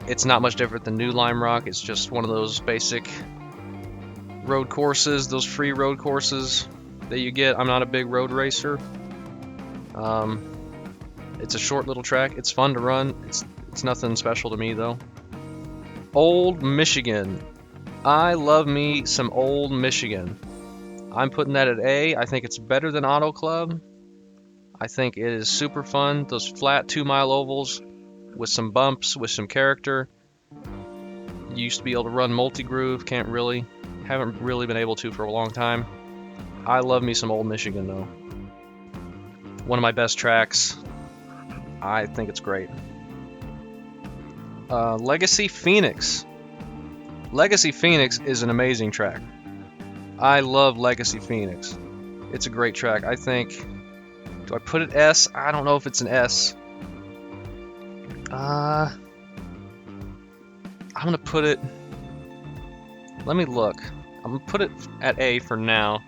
it's not much different than New Lime Rock. It's just one of those basic road courses, those free road courses that you get. I'm not a big road racer. It's a short little track. It's fun to run. It's nothing special to me though. Old Michigan. I love me some Old Michigan. I'm putting that at A. I think it's better than Auto Club. I think it is super fun. Those flat 2-mile ovals with some bumps, with some character. You used to be able to run multi-groove. Haven't really been able to for a long time. I love me some Old Michigan though. One of my best tracks. I think it's great. Legacy Phoenix. Legacy Phoenix is an amazing track. I love Legacy Phoenix. It's a great track. I think, do I put it S? I don't know if it's an S. I'm gonna put it, let me look. I'm gonna put it at A for now.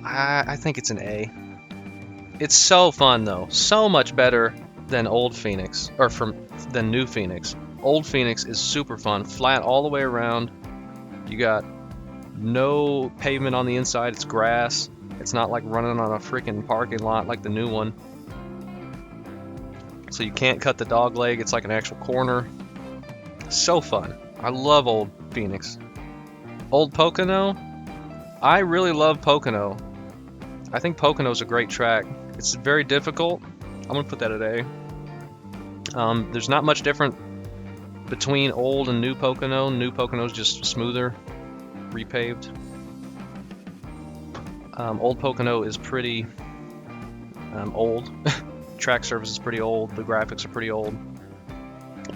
I think it's an A. It's so fun though. So much better than Old Phoenix, or than New Phoenix. Old Phoenix is super fun. Flat all the way around. You got no pavement on the inside. It's grass. It's not like running on a freaking parking lot like the new one. So you can't cut the dog leg. It's like an actual corner. So fun. I love Old Phoenix. Old Pocono. I really love Pocono. I think Pocono's a great track. It's very difficult. I'm gonna put that at A. There's not much different between old and new Pocono. New Pocono's just smoother, repaved. Old Pocono is pretty old. Track surface is pretty old. The graphics are pretty old.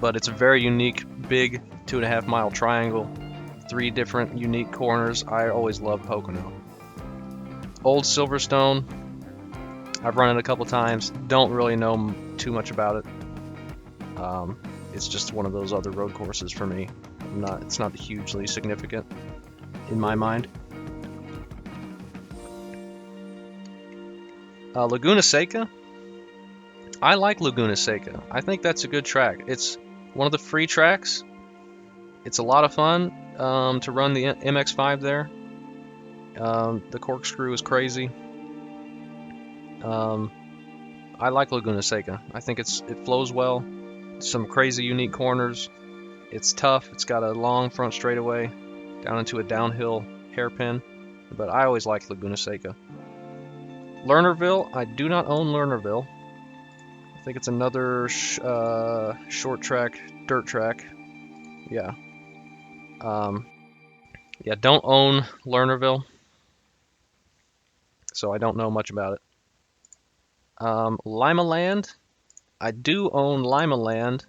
But it's a very unique, big 2.5 mile triangle. 3 different unique corners. I always love Pocono. Old Silverstone. I've run it a couple times. Don't really know too much about it. It's just one of those other road courses for me. It's not hugely significant in my mind. Laguna Seca. I like Laguna Seca. I think that's a good track. It's one of the free tracks. It's a lot of fun to run the MX-5 there. The corkscrew is crazy. I like Laguna Seca. I think it flows well. Some crazy unique corners. It's tough. It's got a long front straightaway down into a downhill hairpin. But I always like Laguna Seca. Lernerville. I do not own Lernerville. I think it's another short track, dirt track. Yeah. Yeah, don't own Lernerville. So I don't know much about it. Lima Land. I do own Lima Land,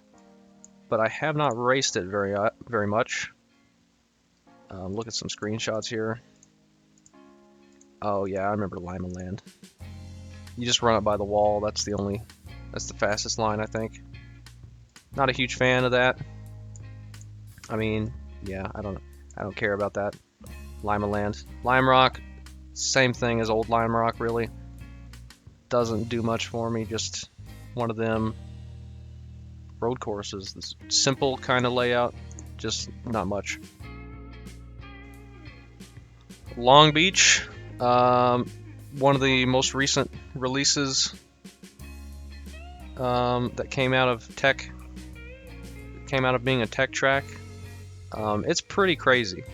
but I have not raced it very much. Look at some screenshots here. Oh yeah, I remember Lima Land. You just run it by the wall. That's the fastest line, I think. Not a huge fan of that. I mean, yeah, I don't care about that. Lima Land. Lime Rock, same thing as old Lime Rock, really. Doesn't do much for me, just one of them road courses. This simple kind of layout, just not much. Long Beach, one of the most recent releases that came out of being a tech track. It's pretty crazy.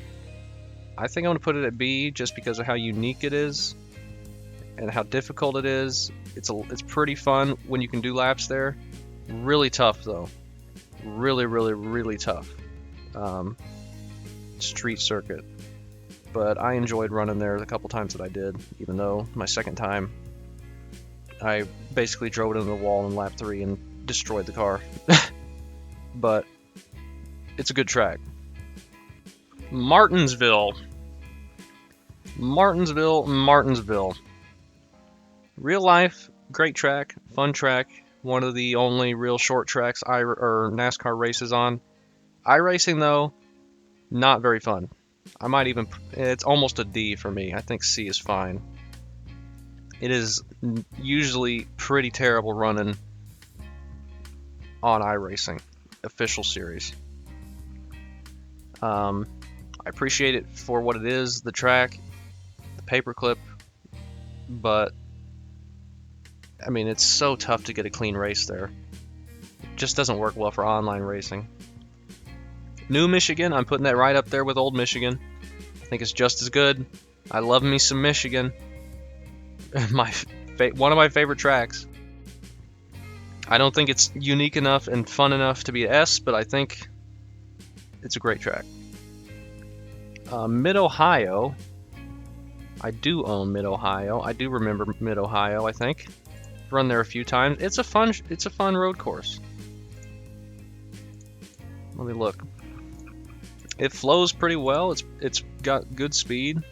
I think I'm gonna put it at B just because of how unique it is and how difficult it is. It's pretty fun when you can do laps there. Really tough though. Really tough. Street circuit. But I enjoyed running there the couple times that I did, even though my second time I basically drove it into the wall in lap 3 and destroyed the car. But it's a good track. Martinsville. Real life, great track, fun track. One of the only real short tracks NASCAR races on. iRacing though, not very fun. It's almost a D for me. I think C is fine. It is usually pretty terrible running on iRacing, official series. I appreciate it for what it is, the track, the paperclip, but I mean, it's so tough to get a clean race there. It just doesn't work well for online racing. New Michigan, I'm putting that right up there with Old Michigan. I think it's just as good. I love me some Michigan. One of my favorite tracks. I don't think it's unique enough and fun enough to be an S, but I think it's a great track. Mid-Ohio. I do own Mid-Ohio. I do remember Mid-Ohio, I think. Run there a few times. It's a fun road course. Let me look. It flows pretty well. It's got good speed.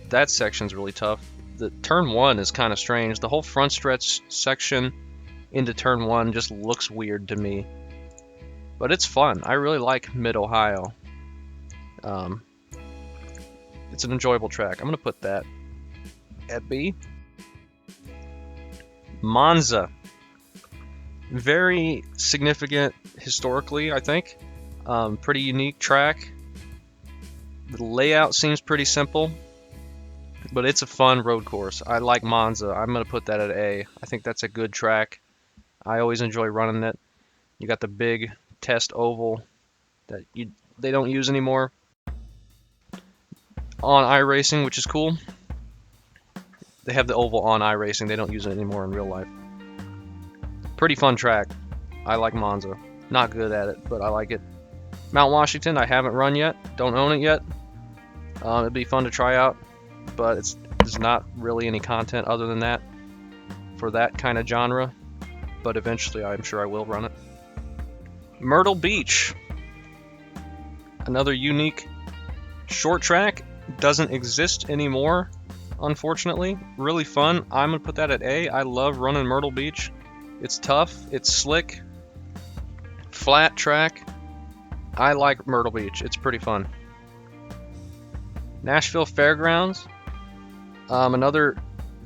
That section's really tough. The turn 1 is kind of strange. The whole front stretch section into turn 1 just looks weird to me. But it's fun. I really like Mid-Ohio. It's an enjoyable track. I'm going to put that at B. Monza. Very significant historically, I think. Pretty unique track. The layout seems pretty simple, but it's a fun road course. I like Monza. I'm going to put that at A. I think that's a good track. I always enjoy running it. You got the big test oval that they don't use anymore. on iRacing, which is cool. They have the oval on iRacing. They don't use it anymore in real life. Pretty fun track. I like Monza. Not good at it, but I like it. Mount Washington, I haven't run yet. Don't own it yet. It'd be fun to try out, but there's not really any content other than that for that kind of genre. But eventually, I'm sure I will run it. Myrtle Beach. Another unique short track. Doesn't exist anymore, unfortunately. Really fun. I'm going to put that at A. I love running Myrtle Beach. It's tough. It's slick. Flat track. I like Myrtle Beach. It's pretty fun. Nashville Fairgrounds. Another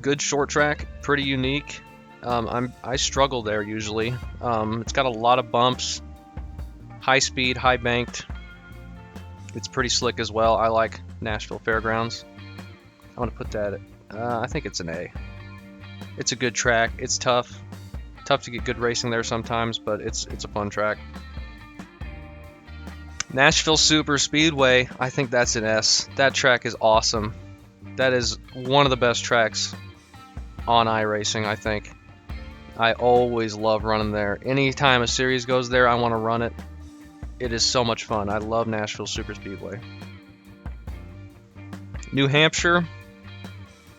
good short track. Pretty unique. I struggle there usually. It's got a lot of bumps. High speed, high banked. It's pretty slick as well. I like Nashville Fairgrounds. I'm going to put that at, I think it's an A. It's a good track. It's tough. Tough to get good racing there sometimes, but it's a fun track. Nashville Super Speedway, I think that's an S. That track is awesome. That is one of the best tracks on iRacing, I think. I always love running there. Anytime a series goes there, I want to run it. It is so much fun. I love Nashville Super Speedway. New Hampshire.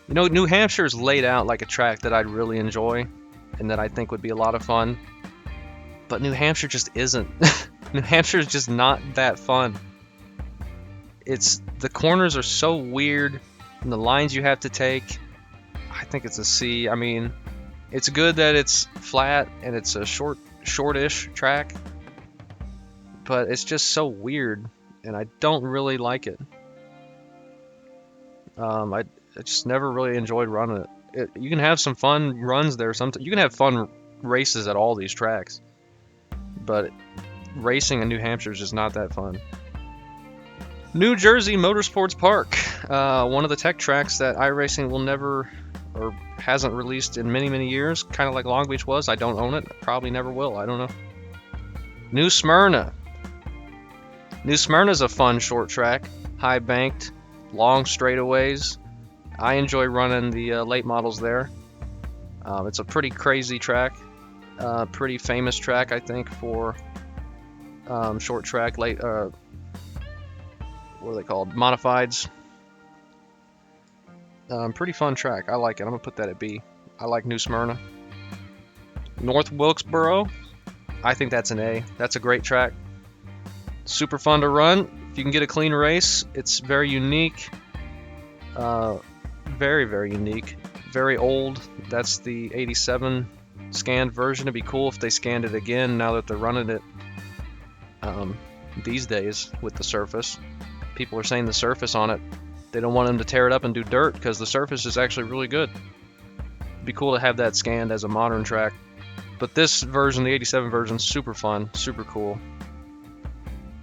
You know, New Hampshire is laid out like a track that I'd really enjoy and that I think would be a lot of fun. But New Hampshire just isn't. New Hampshire is just not that fun. The corners are so weird and the lines you have to take. I think it's a C. I mean, it's good that it's flat and it's a shortish track, but it's just so weird and I don't really like it. I just never really enjoyed running it. You can have some fun runs there. You can have fun races at all these tracks, but racing in New Hampshire is just not that fun. New Jersey Motorsports Park, one of the tech tracks that iRacing will never or hasn't released in many years, kind of like Long Beach was. I don't own it, probably never will, I don't know. New Smyrna. New Smyrna's a fun short track, high banked, long straightaways. I enjoy running the late models there. It's a pretty crazy track, pretty famous track I think for short track late. What are they called? Modifieds. Pretty fun track. I like it. I'm gonna put that at B. I like New Smyrna. North Wilkesboro. I think that's an A. That's a great track. Super fun to run. If you can get a clean race, it's very unique. Very unique. Very old. That's the 87 scanned version. It'd be cool if they scanned it again now that they're running it these days with the surface. People are saying the surface on it, they don't want them to tear it up and do dirt because the surface is actually really good. It'd be cool to have that scanned as a modern track. But this version, the 87 version, super fun, super cool.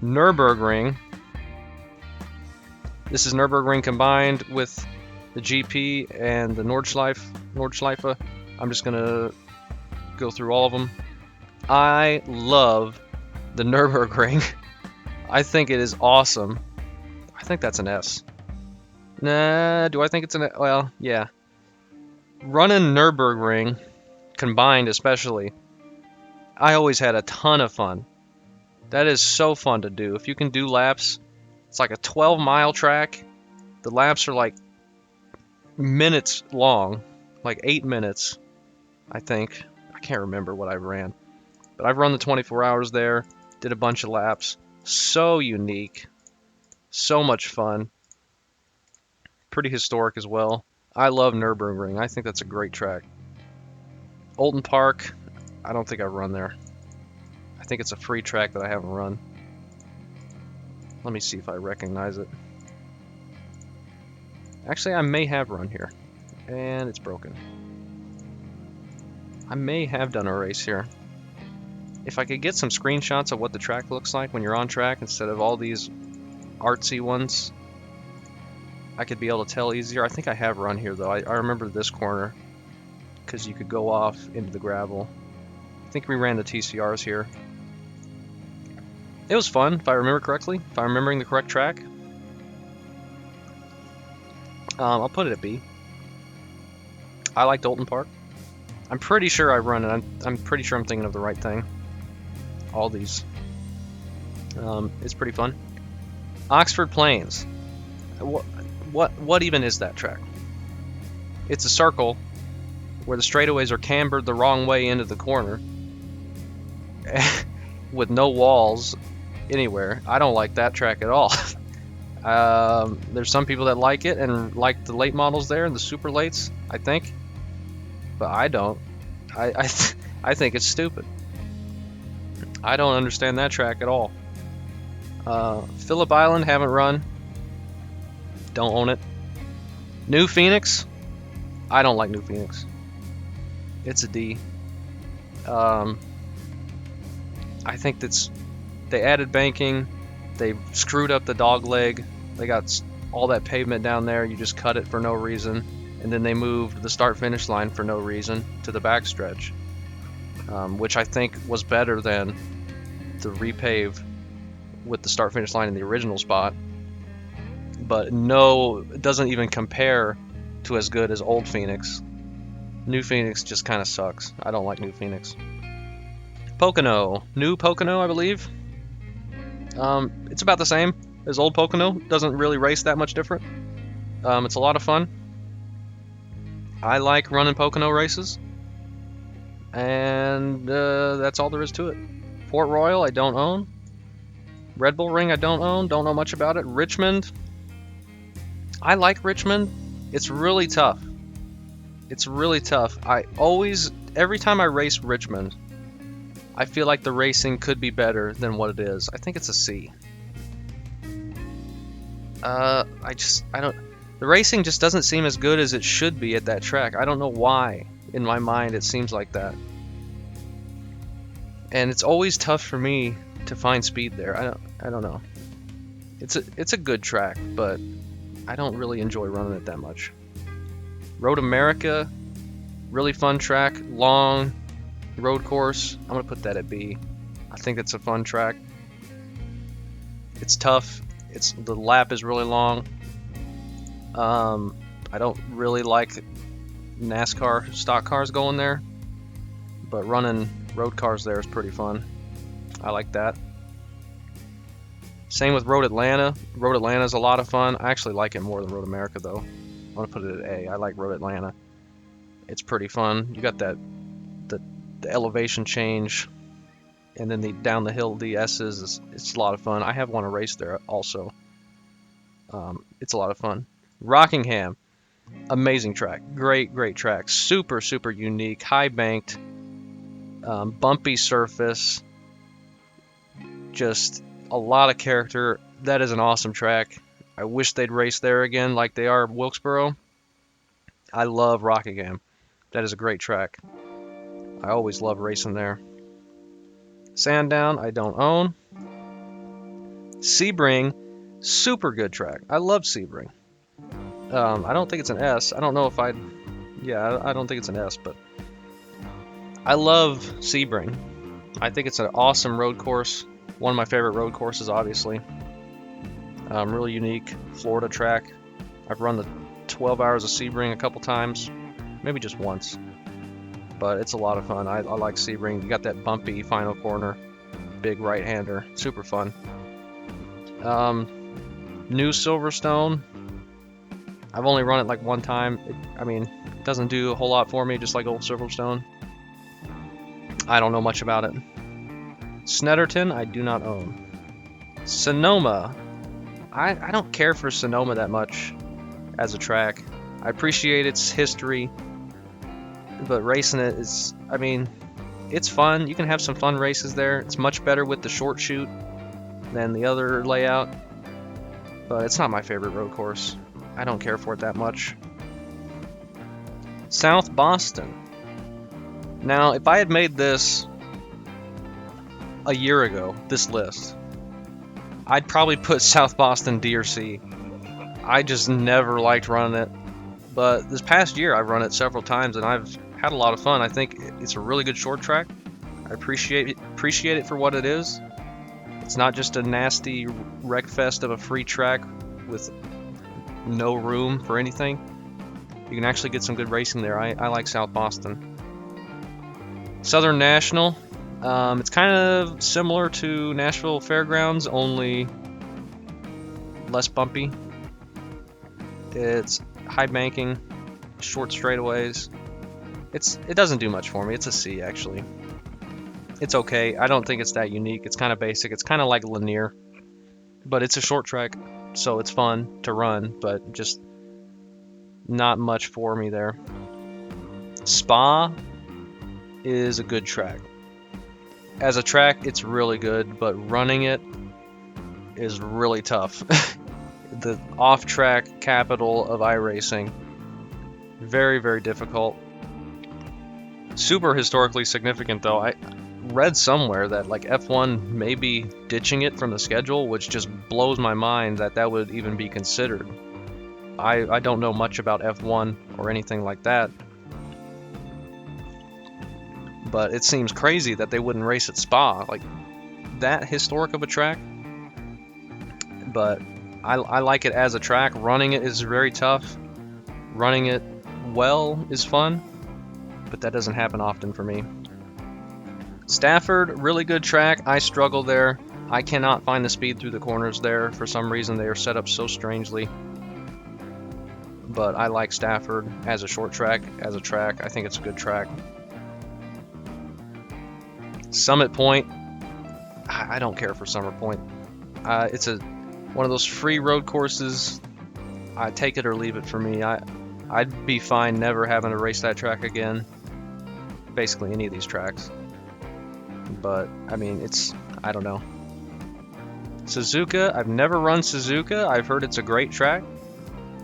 Nürburgring. This is Nürburgring combined with the GP and the Nordschleife. I'm just gonna go through all of them. I love the Nürburgring. I think it is awesome. I think that's an S. Nah, do I think it's an S? Well, yeah. Running Nürburgring, combined especially, I always had a ton of fun. That is so fun to do. If you can do laps, it's like a 12-mile track. The laps are like minutes long, like 8 minutes, I think. I can't remember what I ran. But I've run the 24 hours there, did a bunch of laps. So unique. So much fun. Pretty historic as well. I love Nürburgring. I think that's a great track. Olden Park, I don't think I've run there. I think it's a free track that I haven't run. Let me see if I recognize it. Actually, I may have run here. And it's broken. I may have done a race here. If I could get some screenshots of what the track looks like when you're on track instead of all these artsy ones, I could be able to tell easier. I think I have run here though. I remember this corner because you could go off into the gravel. I think we ran the TCRs here. It was fun, if I remember correctly, if I'm remembering the correct track. I'll put it at B. I like Dalton Park. I'm pretty sure I run it. I'm pretty sure I'm thinking of the right thing. All these. It's pretty fun. Oxford Plains. What even is that track? It's a circle where the straightaways are cambered the wrong way into the corner with no walls anywhere. I don't like that track at all. There's some people that like it and like the late models there and the super lates, I think, but I don't. I think it's stupid. I don't understand that track at all. Phillip Island, haven't run. Don't own it. New Phoenix, I don't like New Phoenix. It's a D. I think they added banking. They screwed up the dog leg. They got all that pavement down there. You just cut it for no reason. And then they moved the start-finish line for no reason to the backstretch, which I think was better than the repave with the start-finish line in the original spot. But no, it doesn't even compare to as good as old Phoenix. New Phoenix just kind of sucks. I don't like New Phoenix. Pocono. New Pocono, I believe. It's about the same as old Pocono. Doesn't really race that much different. It's a lot of fun. I like running Pocono races. And that's all there is to it. Port Royal, I don't own. Red Bull Ring, I don't own. Don't know much about it. Richmond. I like Richmond. It's really tough. It's really tough. Every time I race Richmond, I feel like the racing could be better than what it is. I think it's a C. The racing just doesn't seem as good as it should be at that track. I don't know why. In my mind, it seems like that. And it's always tough for me to find speed there. I don't know. It's a good track, but I don't really enjoy running it that much. Road America, really fun track, long road course. I'm gonna put that at B. I think it's a fun track. It's tough. The lap is really long. I don't really like NASCAR stock cars going there, but running road cars there is pretty fun. I like that. Same with Road Atlanta. Road Atlanta is a lot of fun. I actually like it more than Road America though. I'm gonna put it at A. I like Road Atlanta. It's pretty fun. You got the elevation change, and then the down the hill DS's. It's a lot of fun. I have won a race there also. It's a lot of fun. Rockingham, amazing track. Great track. Super unique. High banked, bumpy surface. Just a lot of character. That is an awesome track. I wish they'd race there again like they are at Wilkesboro. I love Rockingham. That is a great track. I always love racing there. Sandown, I don't own. Sebring, super good track. I love Sebring. I don't think it's an S. I don't know if I don't think it's an S, but I love Sebring. I think it's an awesome road course. One of my favorite road courses, obviously. Really unique Florida track. I've run the 12 hours of Sebring a couple times, maybe just once, but it's a lot of fun. I like Sebring. You got that bumpy final corner, big right-hander, super fun. New Silverstone. I've only run it like one time. It doesn't do a whole lot for me, just like old Silverstone. I don't know much about it. Snetterton, I do not own. Sonoma. I don't care for Sonoma that much as a track. I appreciate its history, but racing it is, it's fun. You can have some fun races there. It's much better with the short chute than the other layout, but it's not my favorite road course. I don't care for it that much. South Boston. Now, if I had made this a year ago, this list, I'd probably put South Boston D or C. I just never liked running it, but this past year I've run it several times and I've had a lot of fun. I think it's a really good short track. I appreciate it for what it is. It's not just a nasty wreck fest of a free track with no room for anything, you can actually get some good racing there. I like South Boston. Southern National, it's kind of similar to Nashville Fairgrounds, only less bumpy. It's high banking, short straightaways. It doesn't do much for me. It's a C, actually. It's okay. I don't think it's that unique. It's kind of basic. It's kind of like Lanier, but it's a short track, so it's fun to run, but just not much for me there. Spa is a good track. As a track, it's really good, but running it is really tough. The off-track capital of iRacing. Very, very difficult. Super historically significant, though. I read somewhere that like F1 may be ditching it from the schedule, which just blows my mind that would even be considered. I don't know much about F1 or anything like that, but it seems crazy that they wouldn't race at Spa, like that historic of a track. But I like it as a track. Running it is very tough. Running it well is fun, but that doesn't happen often for me. Stafford, really good track. I struggle there. I cannot find the speed through the corners there. For some reason, they are set up so strangely. But I like Stafford as a short track. As a track, I think it's a good track. Summit Point, I don't care for Summit Point. It's one of those free road courses. I take it or leave it for me. I'd be fine never having to race that track again. Basically any of these tracks. But I mean, I don't know. Suzuka, I've never run Suzuka. I've heard it's a great track.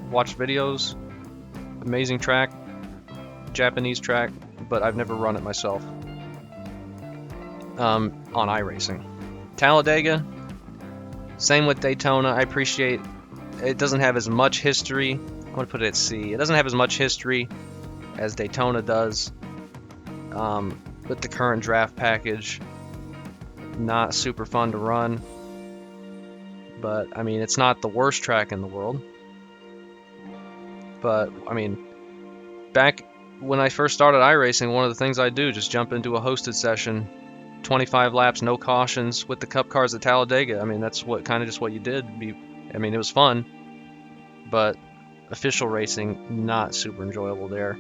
Watched videos. Amazing track. Japanese track, but I've never run it myself. On iRacing. Talladega, same with Daytona. I appreciate it doesn't have as much history. I'm going to put it at C. It doesn't have as much history as Daytona does. With the current draft package, not super fun to run. But, I mean, it's not the worst track in the world. But, I mean, back when I first started iRacing, one of the things I do, just jump into a hosted session, 25 laps, no cautions, with the Cup cars at Talladega. I mean, that's kind of just what you did. I mean, it was fun, but official racing, not super enjoyable there.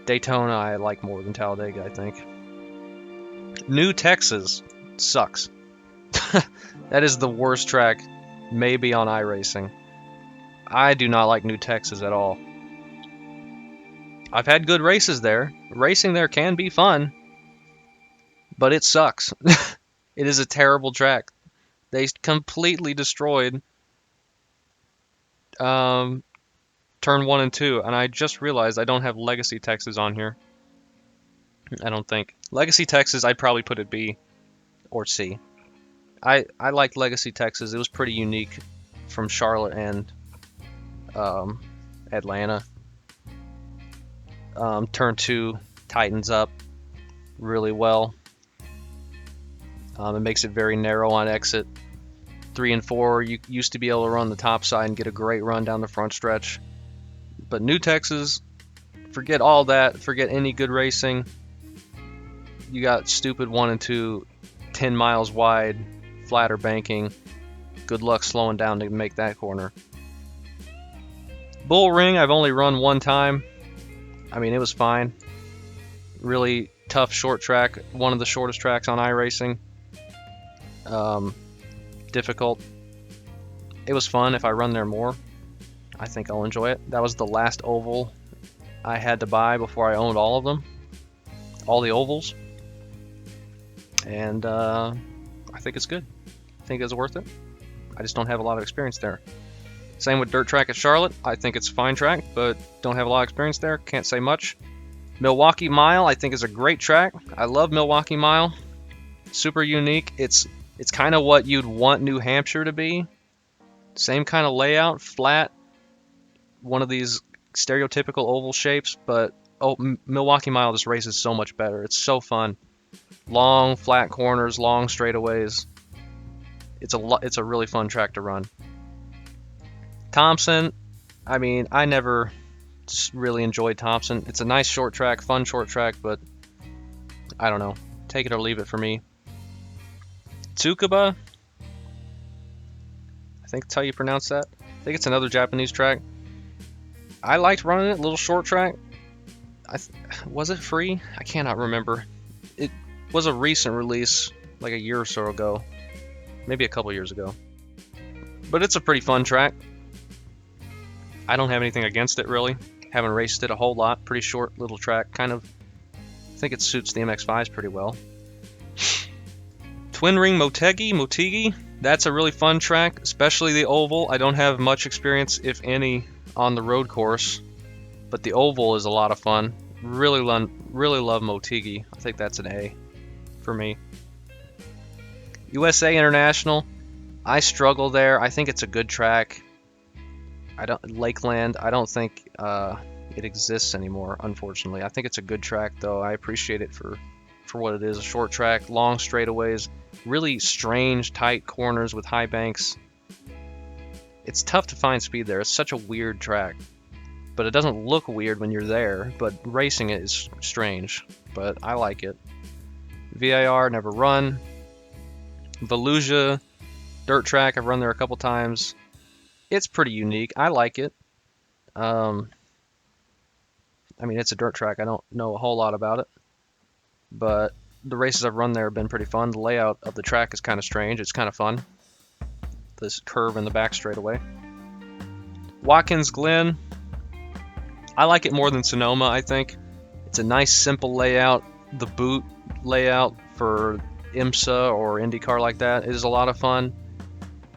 Daytona, I like more than Talladega, I think. New Texas sucks. That is the worst track, maybe on iRacing. I do not like New Texas at all. I've had good races there. Racing there can be fun, but it sucks. It is a terrible track. They completely destroyed Turn 1 and 2, and I just realized I don't have Legacy Texas on here. I don't think. Legacy Texas, I'd probably put it B or C. I liked Legacy Texas. It was pretty unique from Charlotte and Atlanta. Turn 2 tightens up really well. It makes it very narrow on exit. 3 and 4, you used to be able to run the top side and get a great run down the front stretch. But New Texas, forget all that. Forget any good racing. You got stupid 1 and 2, 10 miles wide, flatter banking. Good luck slowing down to make that corner. Bull Ring, I've only run one time. I mean, it was fine. Really tough short track. One of the shortest tracks on iRacing. Difficult. It was fun. If I run there more, I think I'll enjoy it. That was the last oval I had to buy before I owned all of them. All the ovals. And I think it's good. I think it's worth it. I just don't have a lot of experience there. Same with dirt track at Charlotte. I think it's a fine track, but don't have a lot of experience there. Can't say much. Milwaukee Mile, I think, is a great track. I love Milwaukee Mile. Super unique. It's kind of what you'd want New Hampshire to be. Same kind of layout, flat. One of these stereotypical oval shapes, but Milwaukee Mile just races so much better. It's so fun. Long, flat corners, long straightaways. It's a really fun track to run. Thompson, I mean, I never really enjoyed Thompson. It's a nice short track, fun short track, but I don't know. Take it or leave it for me. Tsukuba, I think that's how you pronounce that. I think it's another Japanese track. I liked running it, little short track. Was it free? I cannot remember. It was a recent release, like a year or so ago. Maybe a couple years ago. But it's a pretty fun track. I don't have anything against it, really. Haven't raced it a whole lot. Pretty short little track. Kind of, I think it suits the MX-5s pretty well. Twin Ring Motegi. That's a really fun track, especially the oval. I don't have much experience, if any, on the road course, but the oval is a lot of fun. Really love Motegi. I think that's an A for me. USA International. I struggle there. I think it's a good track. Lakeland. I don't think it exists anymore, unfortunately. I think it's a good track, though. I appreciate it for what it is. A short track, long straightaways, really strange, tight corners with high banks. It's tough to find speed there. It's such a weird track. But it doesn't look weird when you're there, but racing it is strange. But I like it. VIR, never run. Volusia, dirt track, I've run there a couple times. It's pretty unique. I like it. I mean, it's a dirt track. I don't know a whole lot about it. But the races I've run there have been pretty fun. The layout of the track is kind of strange. It's kind of fun. This curve in the back straightaway. Watkins Glen. I like it more than Sonoma, I think. It's a nice, simple layout. The boot layout for IMSA or IndyCar like that is a lot of fun.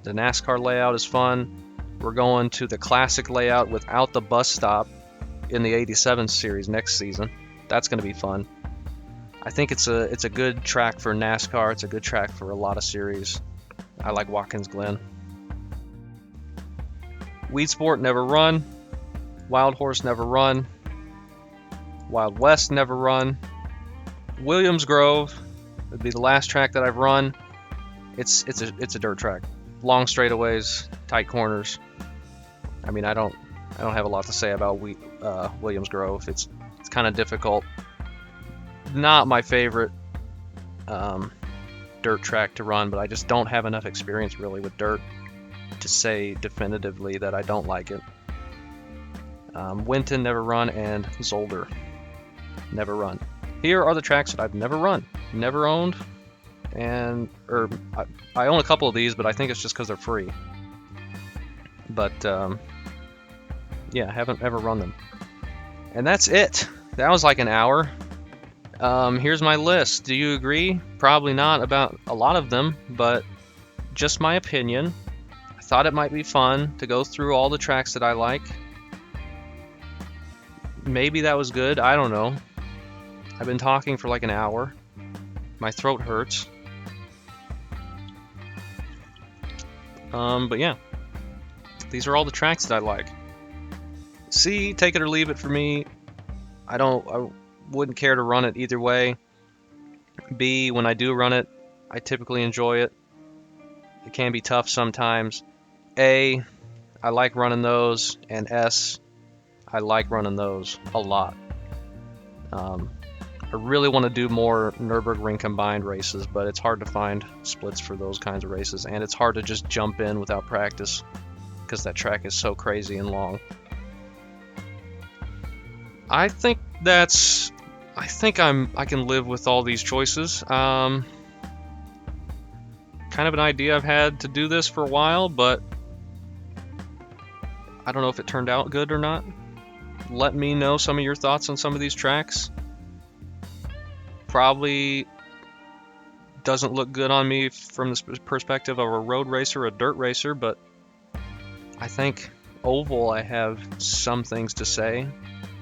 The NASCAR layout is fun. We're going to the classic layout without the bus stop in the 87 series next season. That's going to be fun. I think it's a good track for NASCAR. It's a good track for a lot of series. I like Watkins Glen. Weed Sport, never run. Wild Horse, never run. Wild West, never run. Williams Grove would be the last track that I've run. It's a dirt track. Long straightaways, tight corners. I mean, I don't have a lot to say about Williams Grove. It's kind of difficult. Not my favorite dirt track to run, but I just don't have enough experience really with dirt to say definitively that I don't like it. Winton, never run, and Zolder, never run. Here are the tracks that I've never run, never owned, and I own a couple of these, but I think it's just because they're free. But yeah, I haven't ever run them. And that's it. That was like an hour. Here's my list. Do you agree? Probably not about a lot of them, but just my opinion. I thought it might be fun to go through all the tracks that I like. Maybe that was good. I don't know. I've been talking for like an hour. My throat hurts. But yeah. These are all the tracks that I like. C, take it or leave it for me. I wouldn't care to run it either way. B, when I do run it, I typically enjoy it. It can be tough sometimes. A, I like running those. And S, I like running those a lot. I really want to do more Nürburgring combined races, but it's hard to find splits for those kinds of races, and it's hard to just jump in without practice because that track is so crazy and long. I think I can live with all these choices. Kind of an idea I've had to do this for a while, but I don't know if it turned out good or not. Let me know some of your thoughts on some of these tracks. Probably doesn't look good on me from the perspective of a road racer, a dirt racer, but I think oval I have some things to say.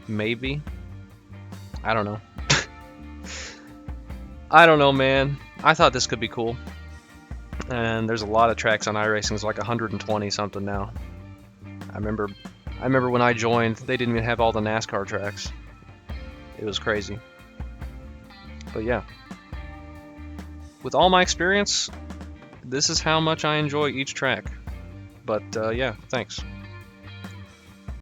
Maybe. I don't know. I don't know, man. I thought this could be cool. And there's a lot of tracks on iRacing. It's like 120 something now. I remember when I joined, they didn't even have all the NASCAR tracks. It was crazy. But yeah. With all my experience, this is how much I enjoy each track. But yeah, thanks.